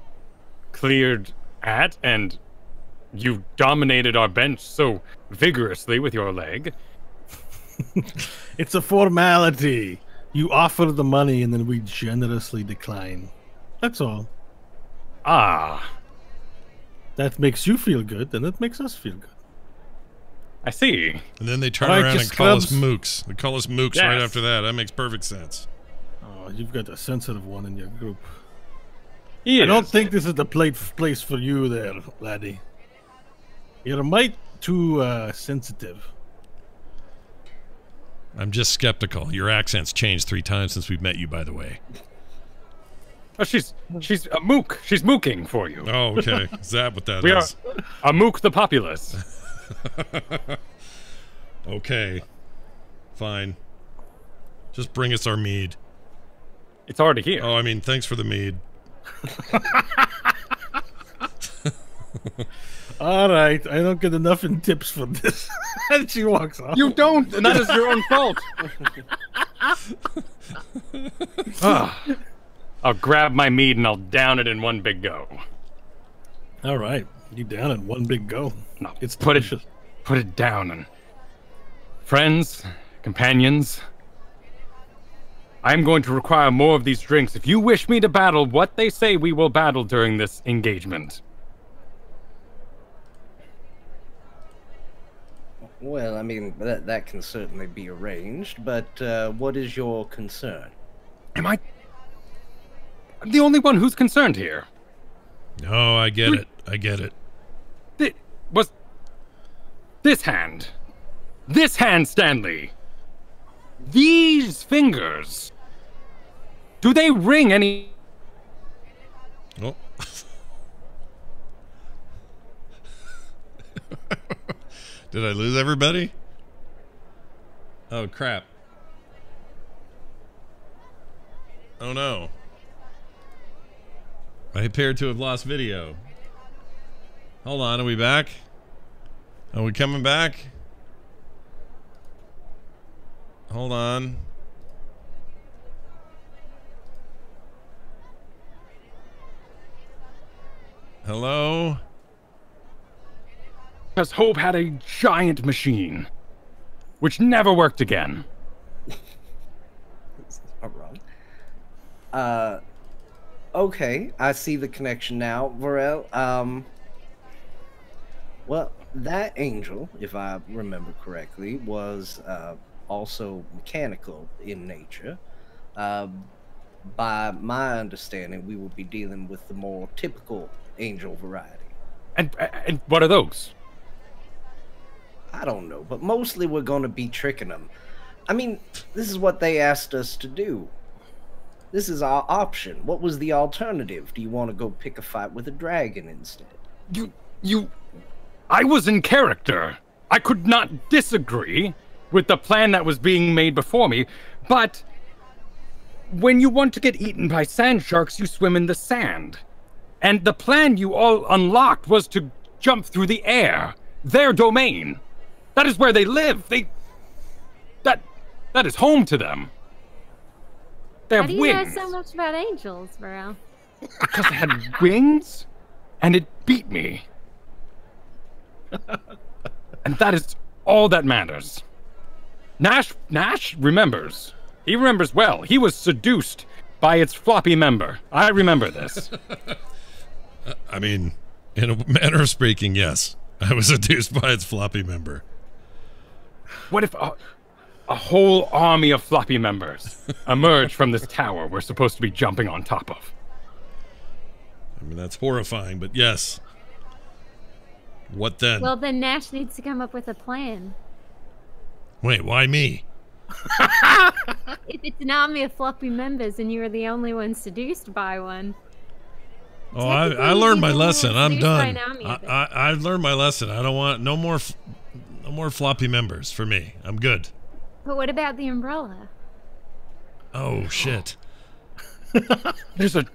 cleared at, and you dominated our bench so vigorously with your leg. It's a formality. You offer the money and then we generously decline. That's all. Ah, That makes you feel good, and it makes us feel good. I see. And then they turn All right, around you and call us scrubs. mooks. They call us mooks right Yes. after that. That makes perfect sense. Oh, you've got a sensitive one in your group. He I don't is. think this is the place for you there, laddie. You're a mite too sensitive. I'm just skeptical. Your accent's changed 3 times since we've met you, by the way. Oh, she's a mook. She's mooking for you. Oh, okay. Is that what that We are is? a mook the populace. Okay. Fine. Just bring us our mead. It's already here. Oh, I mean, thanks for the mead. All right, I don't get enough in tips for this. And she walks off. You don't, and that is your own fault. Ah. I'll grab my mead and I'll down it in one big go. All right, you down in one big go. No, It's put delicious. it down, and friends, companions, I'm going to require more of these drinks. If you wish me to battle what they say we will battle during this engagement. Well, I mean, that can certainly be arranged, but what is your concern? I'm the only one who's concerned here. No, I get it. I get it. Was this hand, Stanley, these fingers, do they ring any? Oh. Did I lose everybody? Oh, crap. Oh, no. I appear to have lost video. Hold on, are we back? Are we coming back? Hold on. Hello? Because Hope had a giant machine, which never worked again. Not wrong. Okay, I see the connection now, Varel. Well, that angel, if I remember correctly, was also mechanical in nature. By my understanding, we will be dealing with the more typical angel variety. And what are those? I don't know, but mostly we're going to be tricking them. I mean, this is what they asked us to do. This is our option. What was the alternative? Do you want to go pick a fight with a dragon instead? I was in character. I could not disagree with the plan that was being made before me, but when you want to get eaten by sand sharks, you swim in the sand. And the plan you all unlocked was to jump through the air. Their domain. That is where they live. That is home to them. They How have do you wings. know so much about angels, Varel? Because they had wings, and it beat me. And that is all that matters. Nash remembers. He remembers well. He was seduced by its floppy member. I remember this. I mean, in a manner of speaking, yes. I was seduced by its floppy member. What if a whole army of floppy members emerge from this tower we're supposed to be jumping on top of? I mean, that's horrifying, but yes. What then? Well, then Nash needs to come up with a plan. Wait, why me? If it's an army of floppy members and you are the only one seduced by one. Oh, I Technically, learned my you lesson. were I'm seduced by done. an army of it. I learned my lesson. I don't want no more floppy members for me. I'm good. But what about the umbrella? Oh shit. There's a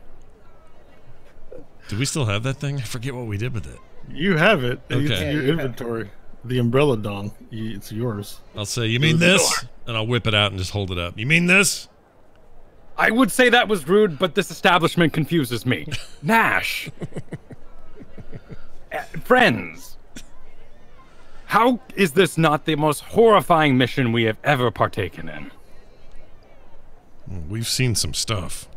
Do we still have that thing? I forget what we did with it. You have it. Okay. It's Yeah, in your you have inventory. The umbrella dong. It's yours. I'll say, you mean this? And I'll whip it out and just hold it up. You mean this? I would say that was rude, but this establishment confuses me. Nash. Friends. How is this not the most horrifying mission we have ever partaken in? We've seen some stuff.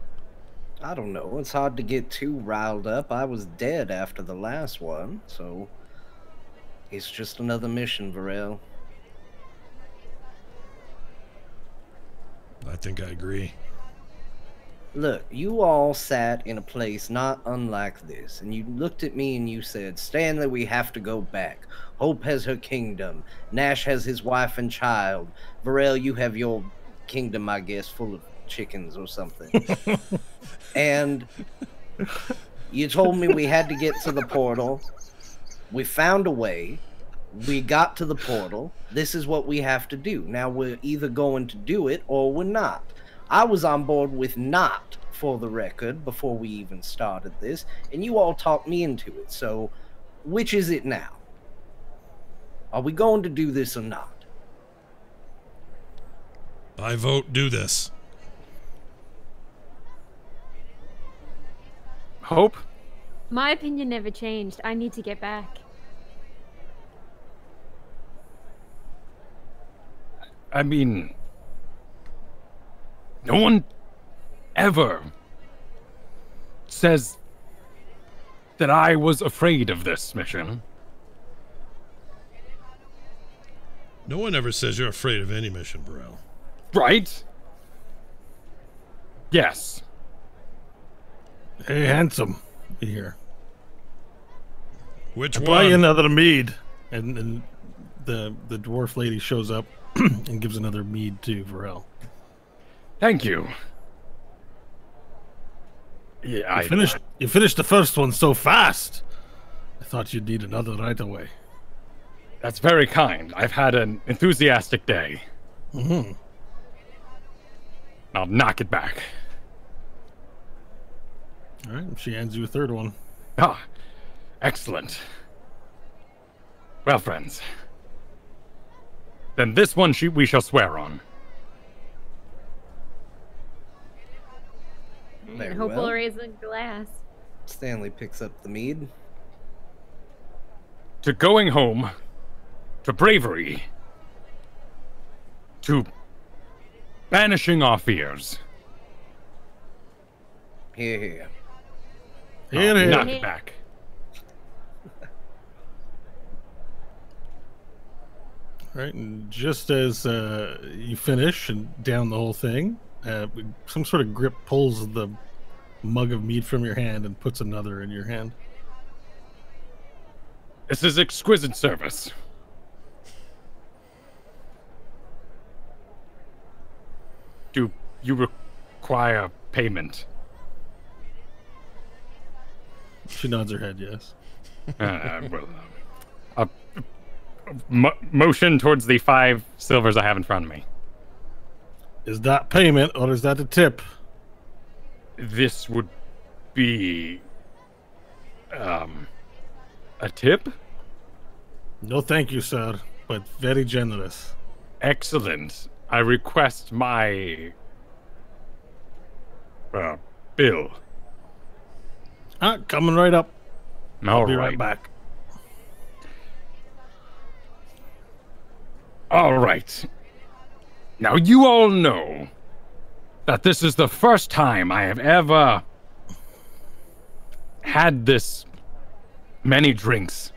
I don't know. It's hard to get too riled up. I was dead after the last one, so it's just another mission, Varel. I think I agree. Look, you all sat in a place not unlike this, and you looked at me and you said, Stanley, we have to go back. Hope has her kingdom. Nash has his wife and child. Varel, you have your kingdom, I guess, full of chickens or something. And you told me we had to get to the portal. We found a way. We got to the portal. This is what we have to do. Now we're either going to do it or we're not. I was on board with not, for the record, before we even started this, and you all talked me into it. So, which is it now? Are we going to do this or not? I vote do this. Hope? My opinion never changed. I need to get back. I mean, no one ever says that I was afraid of this mission. No one ever says you're afraid of any mission, Burrell. Right? Yes. Hey, handsome. Here. Which I'll buy you one? another mead. And the dwarf lady shows up and gives another mead to Varel. Thank you. Yeah, You finished the first one so fast. I thought you'd need another right away. That's very kind. I've had an enthusiastic day. Mm-hmm. I'll knock it back. All right, she hands you a third one. Ah, excellent. Well, friends. Then this one we shall swear on. Very Hope well. will raise a glass. Stanley picks up the mead. To going home, to bravery, to banishing our fears. Here, here. Here, here. Knock it back. All right, and just as you finish and down the whole thing, some sort of grip pulls the mug of mead from your hand and puts another in your hand. This is exquisite service. Do you require payment? She nods her head, yes. Motion towards the 5 silvers I have in front of me. Is that payment or is that a tip? This would be a tip? No, thank you, sir, but very generous. Excellent. I request my bill. Coming right up. All Be right. right back. All right. Now you all know that this is the first time I have ever had this many drinks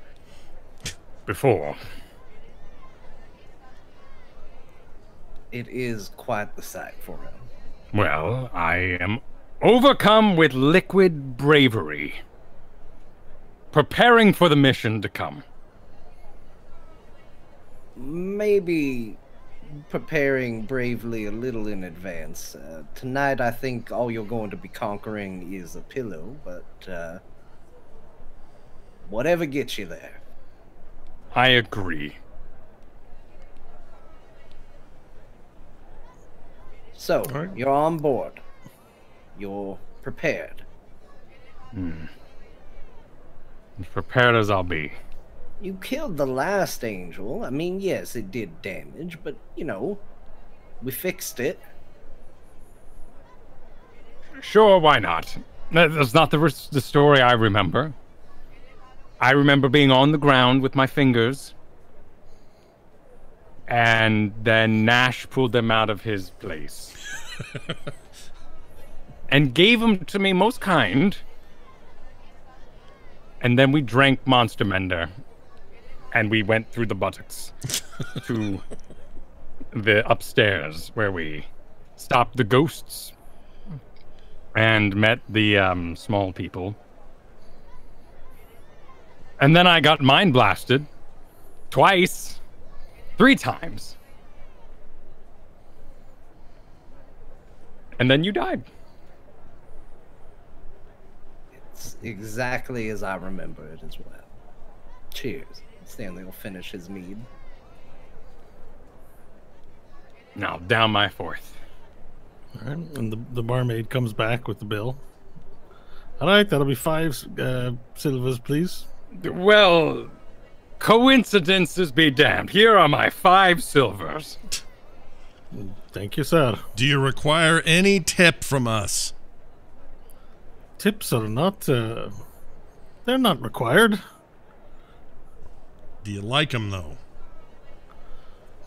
before. It is quite the sight for him. Well, I am overcome with liquid bravery, preparing for the mission to come. Maybe preparing bravely a little in advance. Tonight, I think all you're going to be conquering is a pillow, but whatever gets you there. I agree. So, All right. you're on board. You're prepared. As prepared as I'll be. You killed the last angel. I mean, yes, it did damage, but, you know, we fixed it. Sure, why not? That's not the story I remember. I remember being on the ground with my fingers, and then Nash pulled them out of his place. And gave them to me most kind. And then we drank Monster Mender. And we went through the buttocks to the upstairs where we stopped the ghosts and met the small people. And then I got mind blasted twice, 3 times. And then you died. It's exactly as I remember it as well. Cheers. Stanley will finish his mead. Now, down my 4th. All right, and the barmaid comes back with the bill. All right, that'll be 5 silvers, please. Well, coincidences be damned. Here are my 5 silvers. Thank you, sir. Do you require any tip from us? Tips are not, they're not required. Do you like them, though?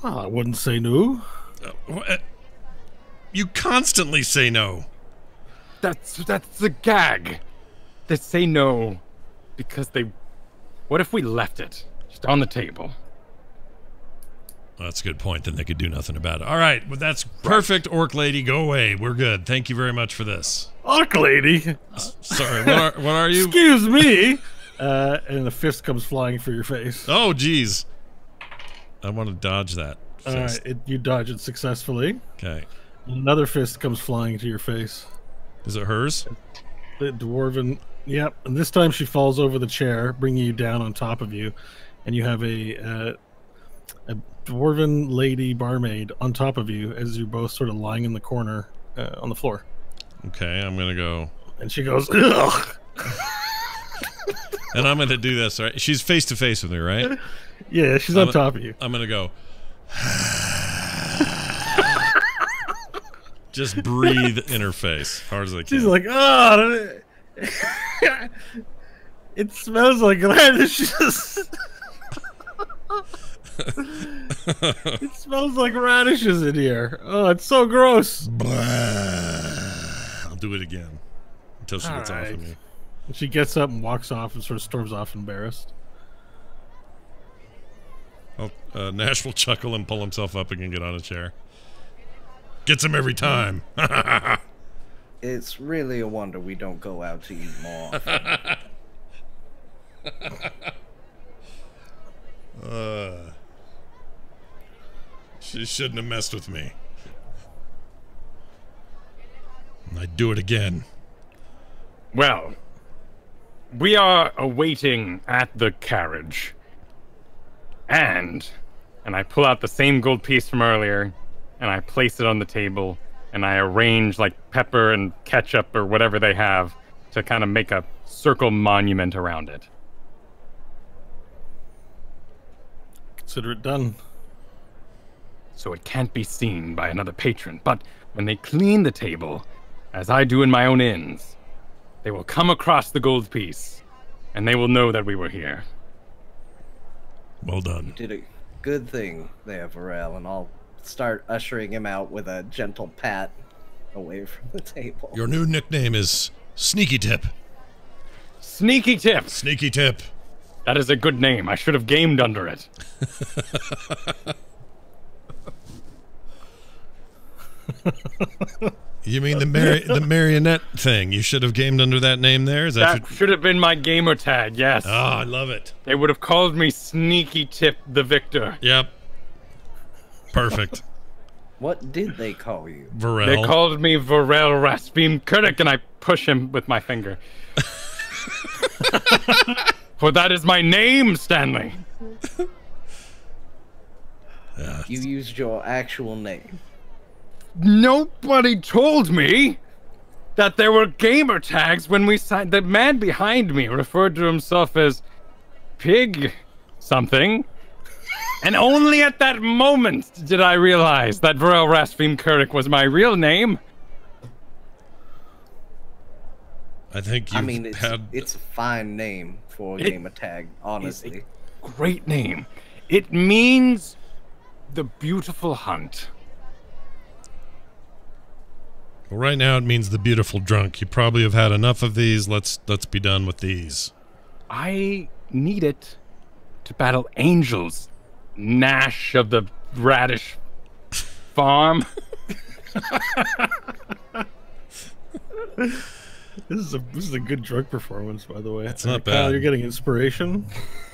Well, I wouldn't say no. You constantly say no. That's the gag. They say no because they... What if we left it just on the table? Well, that's a good point. Then they could do nothing about it. All right, well, that's perfect, Orc Lady. Go away. We're good. Thank you very much for this. Orc Lady? Sorry, what are you? Excuse me! And a fist comes flying for your face. Oh, geez. I want to dodge that fist. You dodge it successfully. Okay. Another fist comes flying to your face. Is it hers? The dwarven... Yep, and this time she falls over the chair, bringing you down on top of you. And you have a dwarven lady barmaid on top of you as you're both sort of lying in the corner on the floor. Okay, I'm going to go... And she goes, ugh! And I'm going to do this, all right? She's face to face with me, right? Yeah, she's on top of you. I'm going to go... Just breathe in her face as hard as I can. She's like, oh, it smells like radishes. It smells like radishes in here. Oh, it's so gross. I'll do it again until she gets off of me. And she gets up and walks off and sort of storms off embarrassed. Oh, Nash will chuckle and pull himself up and get on a chair. Gets him every time. It's really a wonder we don't go out to eat more often. She shouldn't have messed with me. I'd do it again. Well, we are awaiting at the carriage. And I pull out the same gold piece from earlier, and I place it on the table, and I arrange like pepper and ketchup or whatever they have to kind of make a circle monument around it. Consider it done. So it can't be seen by another patron, but when they clean the table, as I do in my own inns, they will come across the gold piece, and they will know that we were here. Well done. You did a good thing there, Varel, and I'll start ushering him out with a gentle pat away from the table. Your new nickname is Sneaky Tip. Sneaky Tip! Sneaky Tip. That is a good name. I should have gamed under it. You mean the marionette thing? You should have gamed under that name there? Is that should have been my gamer tag, yes. Oh, I love it. They would have called me Sneaky Tip the Victor. Yep. Perfect. What did they call you? Varel. They called me Varel Raspim Kurdik, and I push him with my finger. For that is my name, Stanley. Yeah. You used your actual name. Nobody told me. that there were gamer tags when we signed. The man behind me referred to himself as Pig something. And only at that moment did I realize that Varel Rasfim Kurik was my real name. I think I you've mean, had... it's a fine name for a gamer tag, honestly. Great name. It means the beautiful hunt. Well, right now it means the beautiful drunk. You probably have had enough of these. Let's be done with these. I need it to battle angels. Nash of the Radish Farm. This is a good drug performance, by the way. It's not Kyle, bad. you're getting inspiration.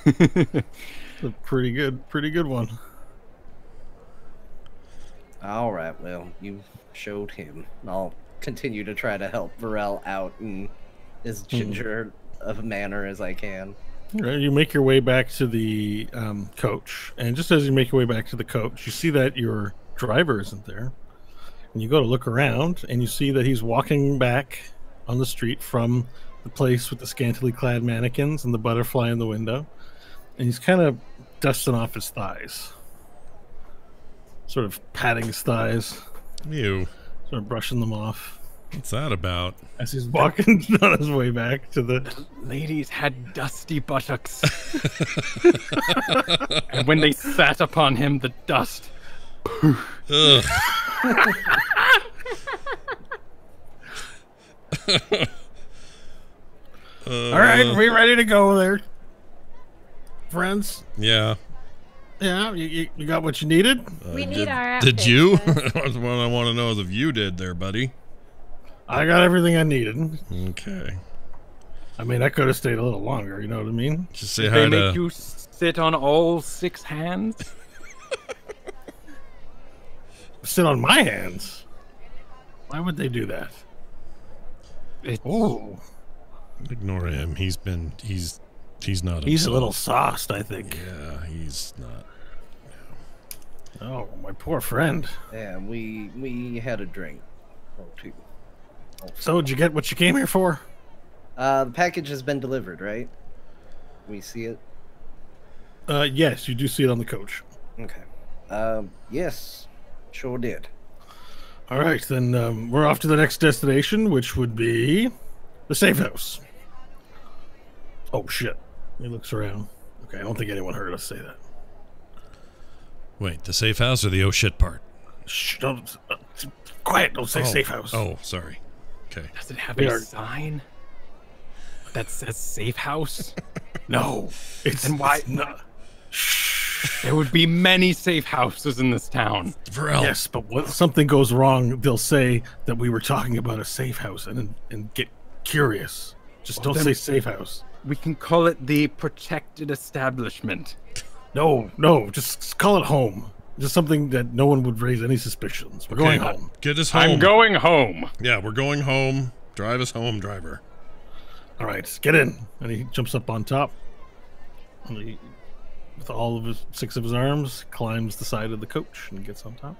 It's a pretty good one. All right, well, you showed him. I'll continue to try to help Varel out in as ginger of a manner as I can. All right, you make your way back to the coach, and just as you make your way back to the coach, you see that your driver isn't there. And you go to look around, and you see that he's walking back on the street from the place with the scantily clad mannequins and the butterfly in the window, and he's kind of dusting off his thighs, sort of patting his thighs, Ew. sort of brushing them off What's that about? as he's walking on his way back to the. Ladies had dusty buttocks. And when they sat upon him, the dust. Ugh. All right, we ready to go there, friends? Yeah. Yeah, you got what you needed. We need our Did outfits, you? guys. That's what I want to know is if you did there, buddy. I got everything I needed. Okay. I mean, I could have stayed a little longer. You know what I mean? Just say Did hi they to... make you sit on all 6 hands? Sit on my hands. Why would they do that? It's, Oh, Ignore him. He's not... he's a himself. little sauced, I think. Yeah, he's not... Oh, my poor friend. Yeah, we had a drink or two. So, did you get what you came here for? The package has been delivered, right? We see it. Yes, you do see it on the coach. Okay. Yes, sure did. All right, then we're off to the next destination, which would be the safe house. Oh shit! He looks around. Okay, I don't think anyone heard us say that. Wait, the safe house or the oh shit part? Shh! Don't. Quiet! Don't say safe house. Oh, sorry. Okay. does it have We a are- sign that says safe house? No, it's And why- it's not. Shh. There would be many safe houses in this town. Varel. Yes, but when something goes wrong, they'll say that we were talking about a safe house and get curious. Just Well, don't then- say safe house. We can call it the protected establishment. No, just call it home. Just something that no one would raise any suspicions. We're going Okay, home. Get us home. I'm going home. Yeah, we're going home. Drive us home, driver. All right, get in. And he jumps up on top. And he, with all of his 6 of his arms, climbs the side of the coach and gets on top.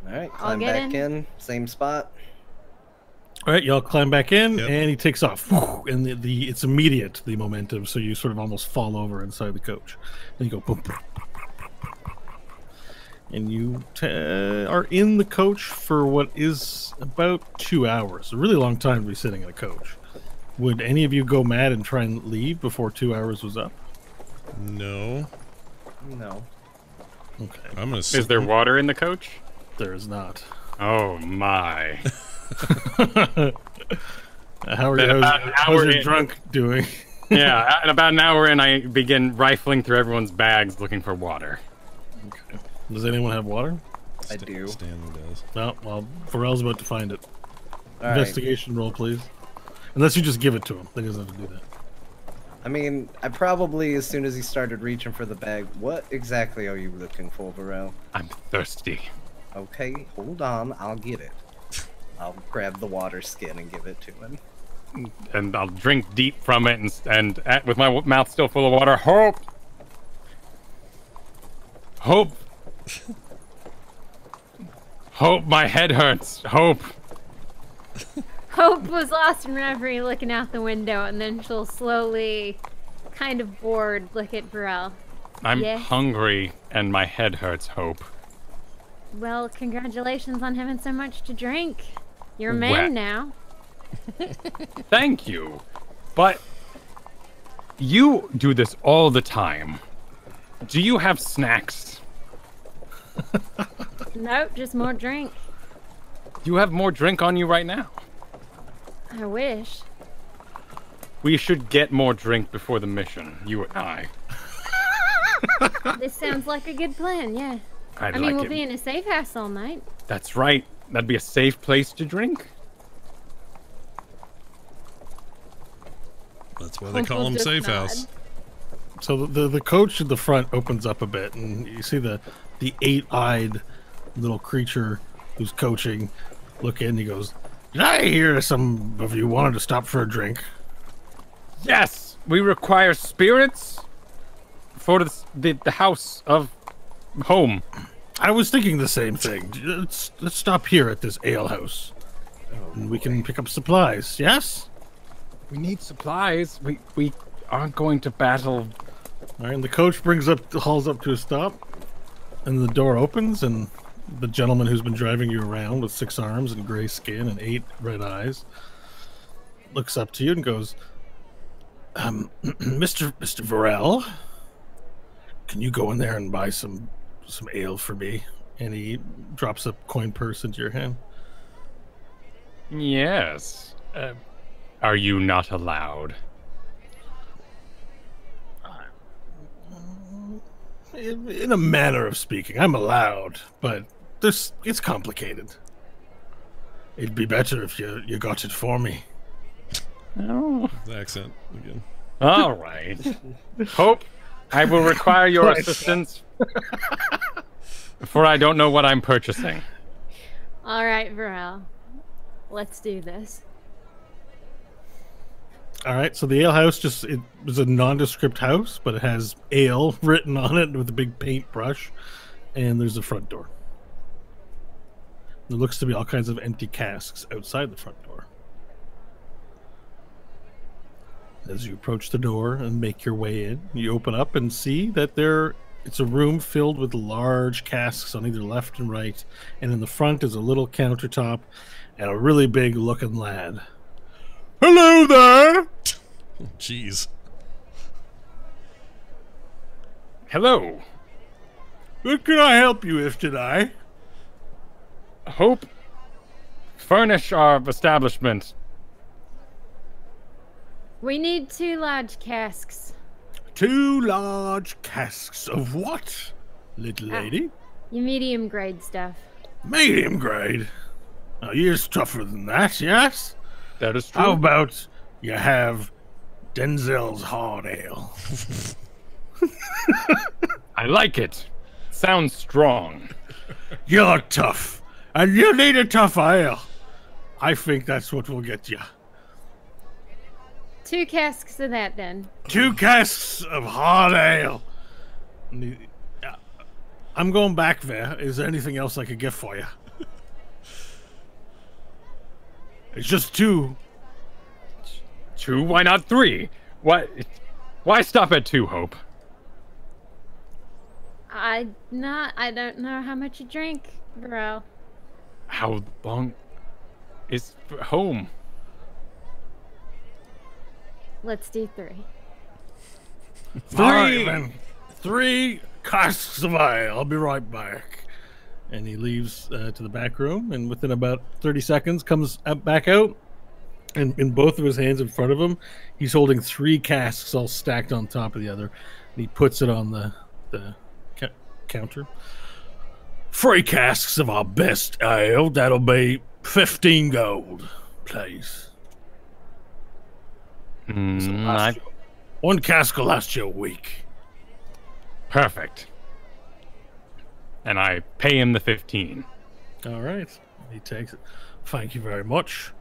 All right, I'll climb get back in, same spot. All right, y'all climb back in, Yep. and he takes off. And it's immediate, the momentum, so you sort of almost fall over inside the coach. And you go boom, boom, boom, boom, boom, boom, boom. And you are in the coach for what is about 2 hours. A really long time to be sitting in a coach. Would any of you go mad and try and leave before 2 hours was up? No. No. Okay, I'm gonna. Is there water in the coach? there is not. Oh my. How are Then you? about an How's hour your in- drunk doing? Yeah, and about an hour in, I begin rifling through everyone's bags looking for water. Okay. Does anyone have water? I do. Stanley does. No. Well, Pharrell's about to find it. All right. Investigation roll, please. Unless you just give it to him, then he doesn't have to do that. I mean, I probably, as soon as he started reaching for the bag, what exactly are you looking for, Varel? I'm thirsty. Okay, hold on, I'll get it. I'll grab the water skin and give it to him. And I'll drink deep from it with my mouth still full of water. Hope! Hope! Hope, my head hurts. Hope! Hope was lost in reverie looking out the window, and then she'll slowly, kind of bored, look at Varel. I'm Yes? hungry and my head hurts, Hope. Well, congratulations on having so much to drink. You're a man Wet. now. Thank you. But you do this all the time. Do you have snacks? Nope, just more drink. You have more drink on you right now. I wish. We should get more drink before the mission, you and I. This sounds like a good plan, yeah. I'd I mean, like we'll it. be in a safe house all night. That's right. That'd be a safe place to drink. That's why they call them Just safe nod. house. So the coach at the front opens up a bit, and you see the eight-eyed little creature who's coaching look in. He goes, "Did I hear some of you wanted to stop for a drink?" Yes, we require spirits for the house of home. I was thinking the same thing. Let's stop here at this ale house, and we can pick up supplies. Yes. We need supplies. We aren't going to battle. All right, and the coach hauls up to a stop, and the door opens, and the gentleman who's been driving you around with 6 arms and gray skin and 8 red eyes looks up to you and goes, Mr. Varel, can you go in there and buy some ale for me? And he drops a coin purse into your hand. Yes. Are you not allowed? In a manner of speaking, I'm allowed, but it's complicated. It'd be better if you got it for me. Oh. His accent again. All right. Hope, I will require your assistance, for I don't know what I'm purchasing. All right, Varel. Let's do this. All right, so the ale house it was a nondescript house, but it has ale written on it with a big paintbrush, and there's a front door. There looks to be all kinds of empty casks outside the front door. As you approach the door and make your way in, you open up and see that it's a room filled with large casks on either left and right, and in the front is a little countertop and a really big looking lad. Hello there! Jeez. Hello. What can I help you with today? Hope, furnish our establishment. We need 2 large casks. 2 large casks of what, little lady? Your medium grade stuff. Medium grade. Now, yours tougher than that, yes? That is true. How about you have Denzel's hard ale? I like it. Sounds strong. You're tough, and you need a tough ale. I think that's what will get you. 2 casks of that, then. 2 casks of hard ale. I'm going back there. Is there anything else I could get for you? It's just 2. 2? Why not 3? Why stop at 2, Hope? I don't know how much you drink, bro. How long is home? Let's do 3. 3 All right, then. 3 casks of ale. I'll be right back. And he leaves to the back room, and within about 30 seconds comes back out, and in both of his hands in front of him, he's holding 3 casks all stacked on top of the other, and he puts it on the counter. 3 casks of our best ale. That'll be 15 gold, please. One cask will last you a week. Perfect. And I pay him the 15. All right. He takes it. Thank you very much.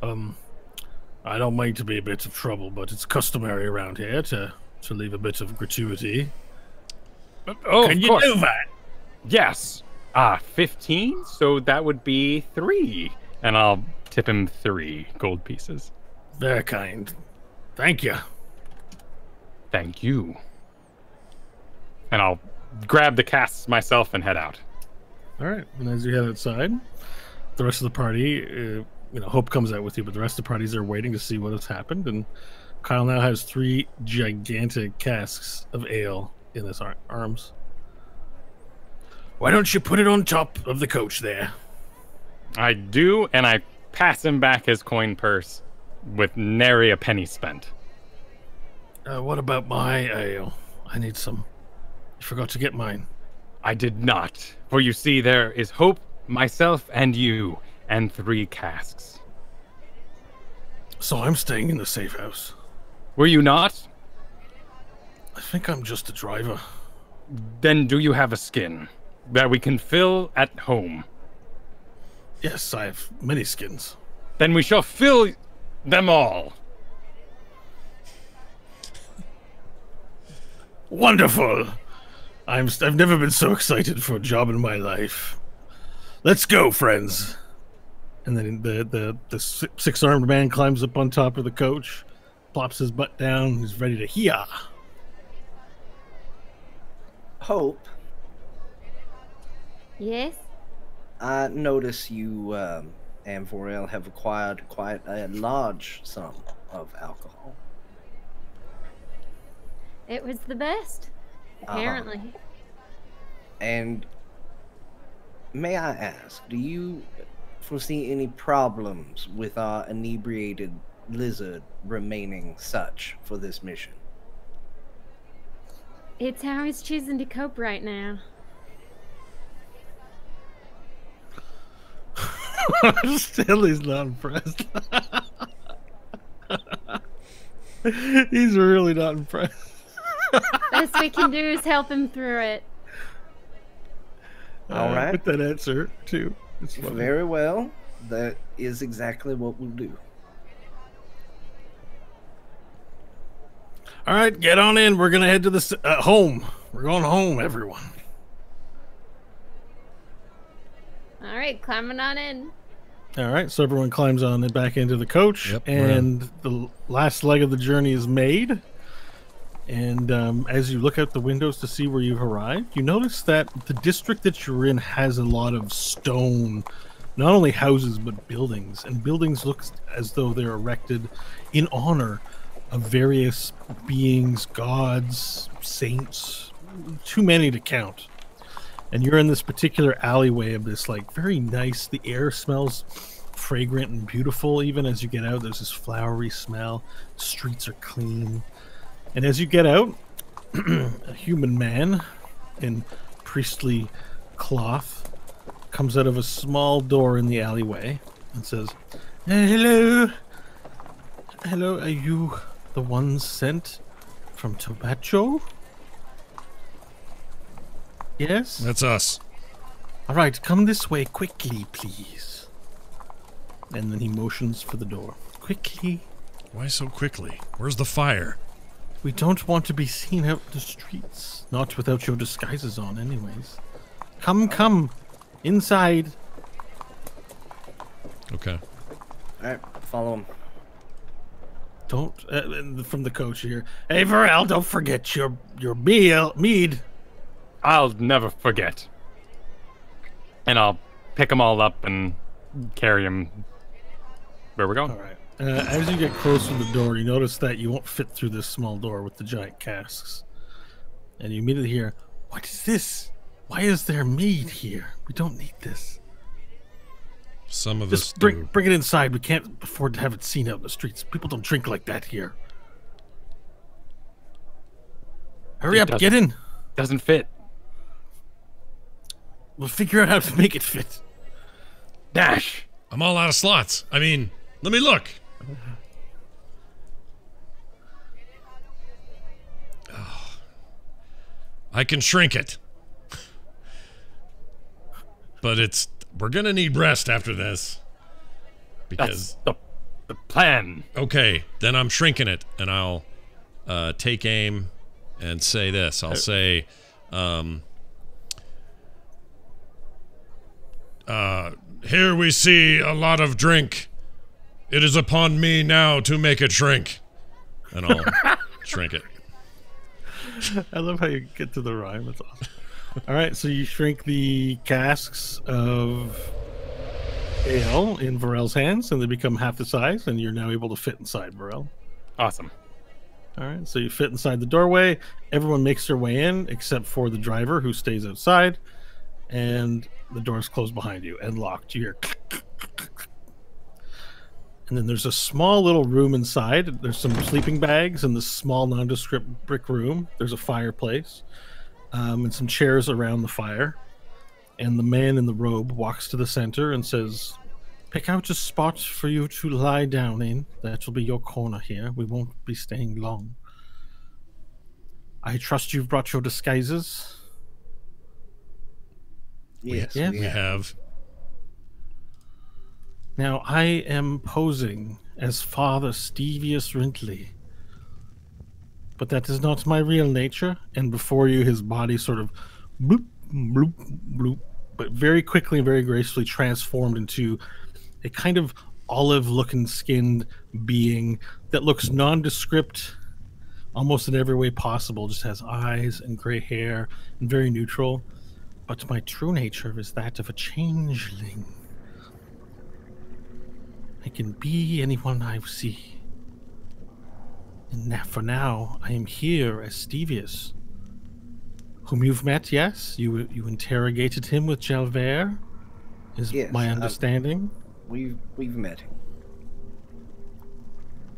I don't mean to be a bit of trouble, but it's customary around here to leave a bit of gratuity. Oh, Can of you course. do that? Yes. 15? So that would be 3. And I'll tip him 3 gold pieces. Very kind. Thank you. Thank you. And I'll grab the casks myself and head out. All right. And as you head outside, the rest of the party, Hope comes out with you, but the rest of the parties are waiting to see what has happened. And Kyle now has 3 gigantic casks of ale in his arms. Why don't you put it on top of the coach there? I do, and I pass him back his coin purse with nary a penny spent. What about my ale? I need some. You forgot to get mine. I did not. For you see, there is Hope, myself, and you, and 3 casks. So I'm staying in the safe house. Were you not? I think I'm just a driver. Then do you have a skin that we can fill at home? Yes, I have many skins. Then we shall fill them all. Wonderful. I've never been so excited for a job in my life. Let's go, friends. And then the 6-armed man climbs up on top of the coach, plops his butt down, he's ready to hear. Hope, Yes? I notice you and Vorel have acquired quite a large sum of alcohol. It was the best, apparently. And may I ask, do you foresee any problems with our inebriated lizard remaining such for this mission? It's how he's choosing to cope right now. Still, he's not impressed. He's really not impressed. Best we can do is help him through it. All right. With that answer, too. It's funny. Very well. That is exactly what we'll do. All right, get on in. We're going to head to the home. We're going home, everyone. All right, climbing on in. All right, so everyone climbs on and back into the coach, Yep, and the last leg of the journey is made. And as you look out the windows to see where you've arrived, you notice that the district that you're in has a lot of stone, not only houses, but buildings. And buildings look as though they're erected in honor of various beings, gods, saints, too many to count. And you're in this particular alleyway of this, like, very nice, the air smells fragrant and beautiful. Even as you get out, there's this flowery smell. The streets are clean. And as you get out, a human man in priestly cloth comes out of a small door in the alleyway and says, hello. Hello, are you the ones sent from Tobacho? Yes? That's us. All right, come this way quickly, please. And then he motions for the door. Quickly. Why so quickly? Where's the fire? We don't want to be seen out in the streets. Not without your disguises on, anyways. Come. Inside. Okay. All right, follow him. Don't, from the coach here. Hey, Varel, don't forget your mead. I'll never forget. And I'll pick them all up and carry them where we're going. All right. As you get close to the door, you notice that you won't fit through this small door with the giant casks. And you immediately hear, what is this? Why is there mead here? We don't need this. Some of us Just do. bring it inside. We can't afford to have it seen out in the streets. People don't drink like that here. Hurry up, get in. Doesn't fit. We'll figure out how to make it fit. Dash. I'm all out of slots. I mean, let me look. Oh. I can shrink it. But we're gonna need rest after this. Because That's the plan. okay, then I'm shrinking it, and I'll take aim and say this. I'll say, here we see a lot of drink It is upon me now to make it shrink. And I'll shrink it. I love how you get to the rhyme. That's awesome. All right, so you shrink the casks of ale in Varel's hands, and they become half the size, and you're now able to fit inside Varel. Awesome. All right, so you fit inside the doorway. Everyone makes their way in, except for the driver, who stays outside, and the doors close behind you and locked. You hear and then there's a small little room inside. There's some sleeping bags in this small nondescript brick room. There's a fireplace and some chairs around the fire. And the man in the robe walks to the center and says, pick out a spot for you to lie down in. That will be your corner here. We won't be staying long. I trust you've brought your disguises. Yes, Yeah. We have. Now, I am posing as Father Stevius Rintley. But that is not my real nature. And before you, his body sort of bloop, bloop, bloop, but very quickly and very gracefully transformed into a kind of olive-looking skinned being that looks nondescript almost in every way possible. Just has eyes and gray hair and very neutral. But my true nature is that of a changeling. I can be anyone I see. And for now, I am here as Stevius, whom you've met, yes? You interrogated him with Jalvert, is Yes, my understanding? We've met him.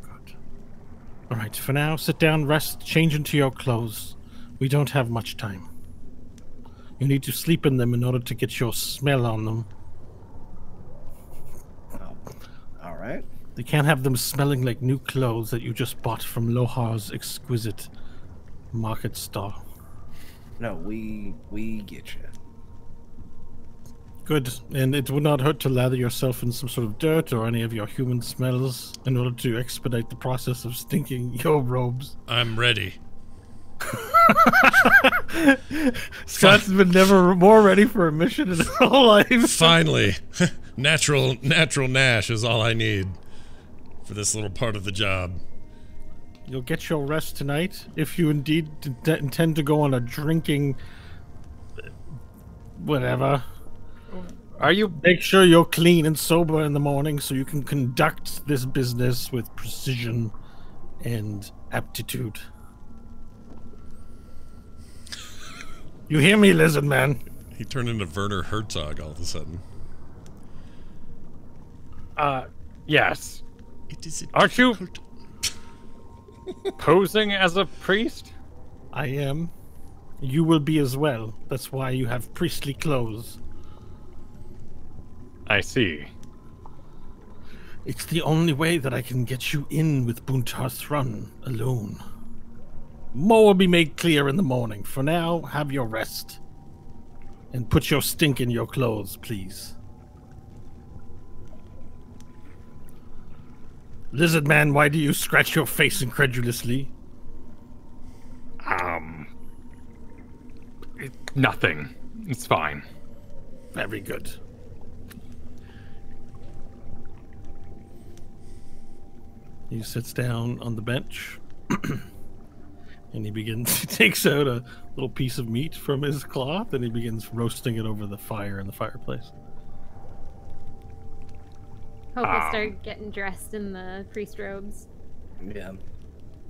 Good. All right, for now, sit down, rest, change into your clothes. We don't have much time. You need to sleep in them in order to get your smell on them. Oh, all right. You can't have them smelling like new clothes that you just bought from Lohar's exquisite market stall. No, we get you. Good, and it would not hurt to lather yourself in some sort of dirt or any of your human smells in order to expedite the process of stinking your robes. I'm ready. Scott's been never more ready for a mission in his whole life. Finally. Natural Nash is all I need for this little part of the job. You'll get your rest tonight if you indeed intend to go on a drinking whatever. Are you? Make sure you're clean and sober in the morning so you can conduct this business with precision and aptitude. You hear me, lizard man? He turned into Werner Herzog all of a sudden. Yes. It is Aren't you posing as a priest? I am. You will be as well. That's why you have priestly clothes. I see. It's the only way that I can get you in with Buntar Thrun alone. More will be made clear in the morning. For now, have your rest. And put your stink in your clothes, please. Lizard man, why do you scratch your face incredulously? Nothing. It's fine. Very good. He sits down on the bench. And he takes out a little piece of meat from his cloth and he begins roasting it over the fire in the fireplace. Hope will start getting dressed in the priest robes. Yeah,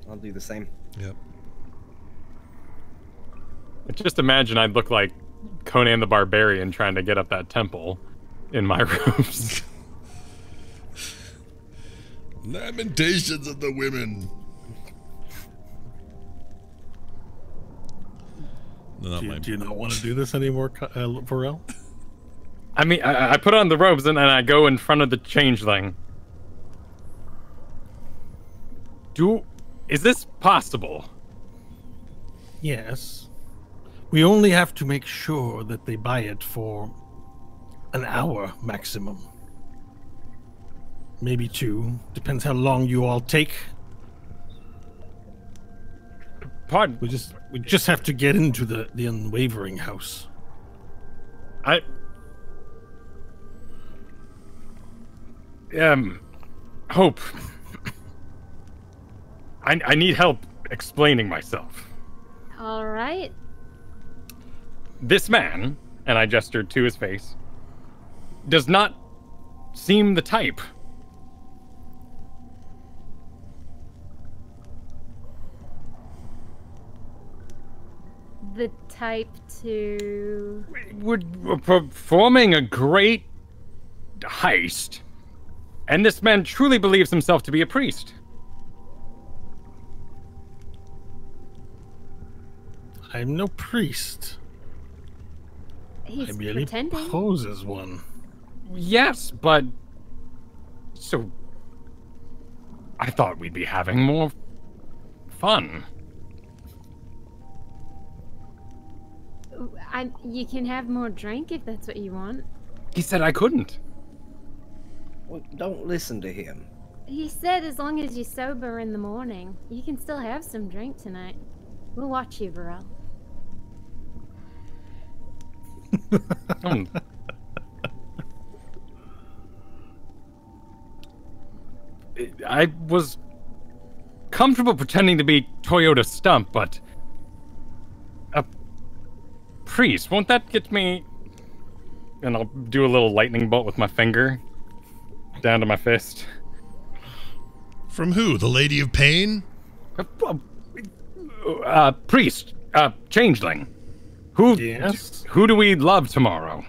I'll do the same. Yep. Just imagine I'd look like Conan the Barbarian trying to get up that temple in my robes. Lamentations of the women. Do you not want to do this anymore, Varel? I mean, I put on the robes and I go in front of the changeling. Is this possible? Yes. We only have to make sure that they buy it for an hour maximum. Maybe 2. Depends how long you all take. Pardon? We just have to get into the Unwavering house. Hope. I need help explaining myself. All right. This man, and I gestured to his face, does not seem the type. The type to... We're performing a great heist, and this man truly believes himself to be a priest. I'm no priest. He's I merely pretending. pose as one. Yes, but... So... I thought we'd be having more fun. You can have more drink if that's what you want. He said I couldn't. Well, don't listen to him. He said as long as you're sober in the morning, you can still have some drink tonight. We'll watch you, Varel. I was comfortable pretending to be Toyota Stump, but a priest, won't that get me? And I'll do a little lightning bolt with my finger down to my fist. From who? The Lady of Pain? Priest, changeling. Who? Yes? Who do we love tomorrow?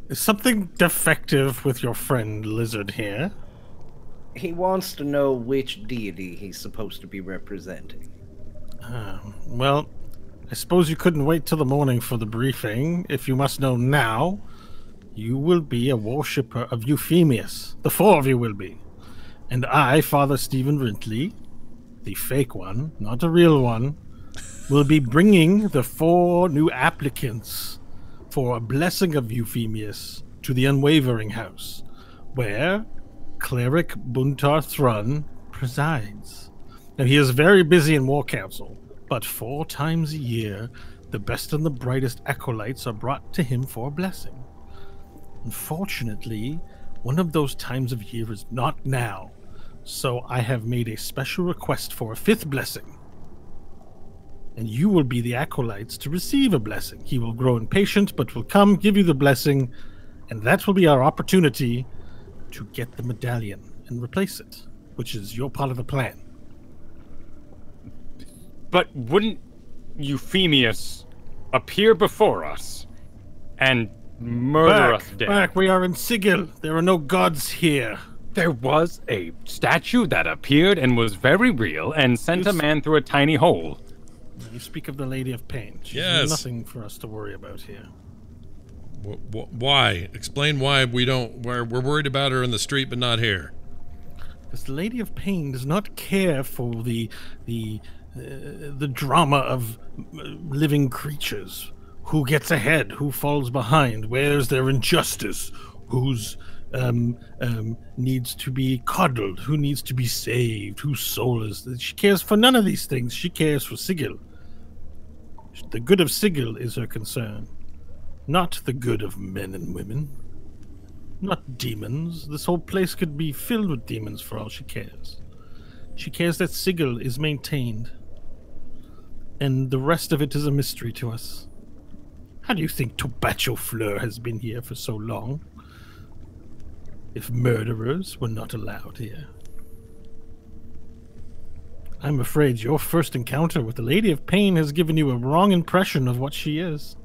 Is something defective with your friend Lizard here? He wants to know which deity he's supposed to be representing. Well, I suppose you couldn't wait till the morning for the briefing. If you must know now, you will be a worshipper of Euphemius. The four of you will be. And I, Father Stephen Rintley, the fake one, not a real one, will be bringing the 4 new applicants for a blessing of Euphemius to the Unwavering House, where Cleric Buntar Thrun presides. Now, he is very busy in War Council, but 4 times a year, the best and the brightest acolytes are brought to him for a blessing. Unfortunately, one of those times of year is not now, so I have made a special request for a 5th blessing. And you will be the acolytes to receive a blessing. He will grow impatient, but will come, give you the blessing, and that will be our opportunity to get the medallion and replace it, which is your part of the plan. But wouldn't Euphemius appear before us and murder us dead? Back, we are in Sigil. There are no gods here. There was a statue that appeared and was very real and sent a man through a tiny hole. You speak of the Lady of Pain. She's Yes. nothing for us to worry about here. Why? Explain why we're worried about her in the street but not here. Because the Lady of Pain does not care for the drama of living creatures. Who gets ahead? Who falls behind? Where's their injustice? Who's needs to be coddled? Who needs to be saved? Whose soul is? She cares for none of these things. She cares for Sigil. The good of Sigil is her concern, not the good of men and women. Not demons. This whole place could be filled with demons for all she cares. She cares that Sigil is maintained, and the rest of it is a mystery to us. How do you think Tobacho Fleur has been here for so long? If murderers were not allowed here. I'm afraid your first encounter with the Lady of Pain has given you a wrong impression of what she is.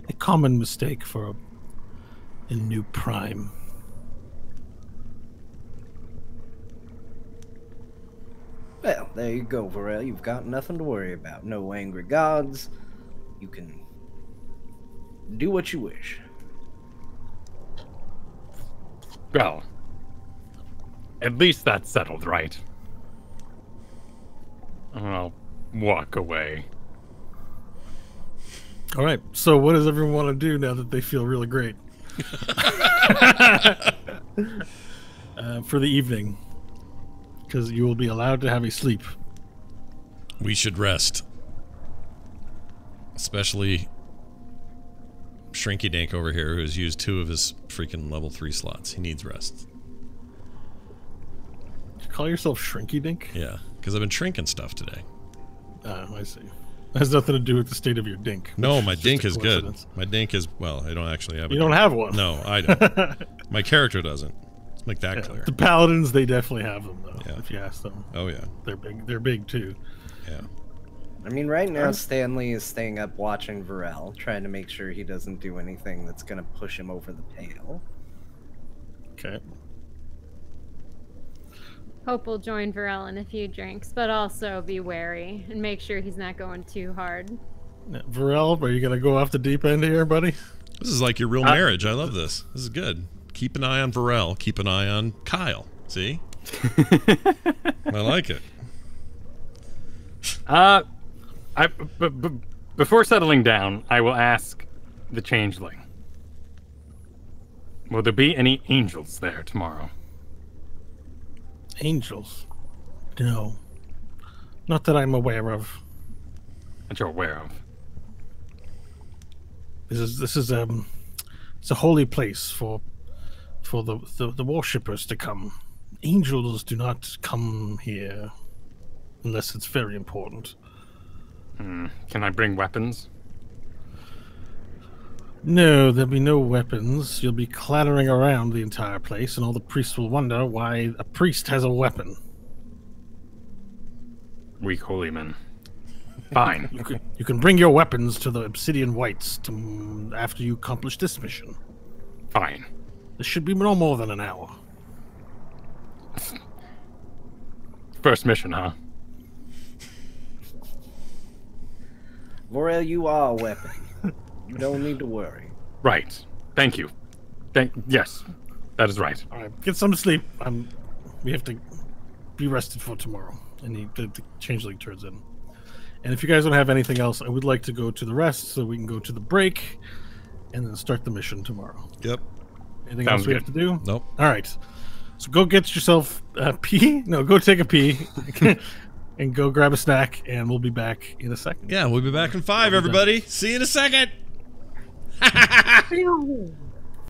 A common mistake for a new prime. Well, there you go, Varel. You've got nothing to worry about. No angry gods. You can do what you wish. Well, at least that's settled, right? I'll walk away. All right, so what does everyone want to do now that they feel really great? For the evening. Because you will be allowed to have a sleep. We should rest. Especially Shrinky Dink over here who has used 2 of his freaking level 3 slots. He needs rest. You call yourself Shrinky Dink? Yeah, because I've been shrinking stuff today. I see. That has nothing to do with the state of your dink. No, my It's just dink a is good. coincidence. My dink is, well, I don't actually have a You don't dink. have one. No, I don't. My character doesn't. Let's make that clear. The paladins, they definitely have them, though. Yeah. If you ask them, Oh, yeah. they're big. They're big too. Yeah. I mean, right now Stanley is staying up watching Varel, trying to make sure he doesn't do anything that's gonna push him over the pale. Okay. Hope will join Varel in a few drinks, but also be wary and make sure he's not going too hard. Now, Varel, are you gonna go off the deep end here, buddy? This is like your real marriage. I love this. This is good. Keep an eye on Varel. Keep an eye on Kyle. See? I like it. Before settling down, I will ask the changeling. Will there be any angels there tomorrow? Angels? No. Not that I'm aware of. That you're aware of. This is it's a holy place for the worshippers to come. Angels do not come here unless it's very important. Can I bring weapons? No, there'll be no weapons. You'll be clattering around the entire place, and all the priests will wonder why a priest has a weapon. Weak holy men. Fine. You can bring your weapons to the Obsidian Whites after you accomplish this mission. Fine. This should be no more than an hour. First mission, huh? Varel, you are a weapon. You don't need to worry. Right. Thank you. Yes, that is right. All right, get some sleep. We have to be rested for tomorrow. And the changeling turns in. And if you guys don't have anything else, I would like to go to the rest so we can go to the break and then start the mission tomorrow. Yep. Anything Sounds else we good. have to do? Nope. All right. So go get yourself a pee. No, go take a pee. And go grab a snack, and we'll be back in a second. Yeah, we'll be back in 5, everybody. See you in a second.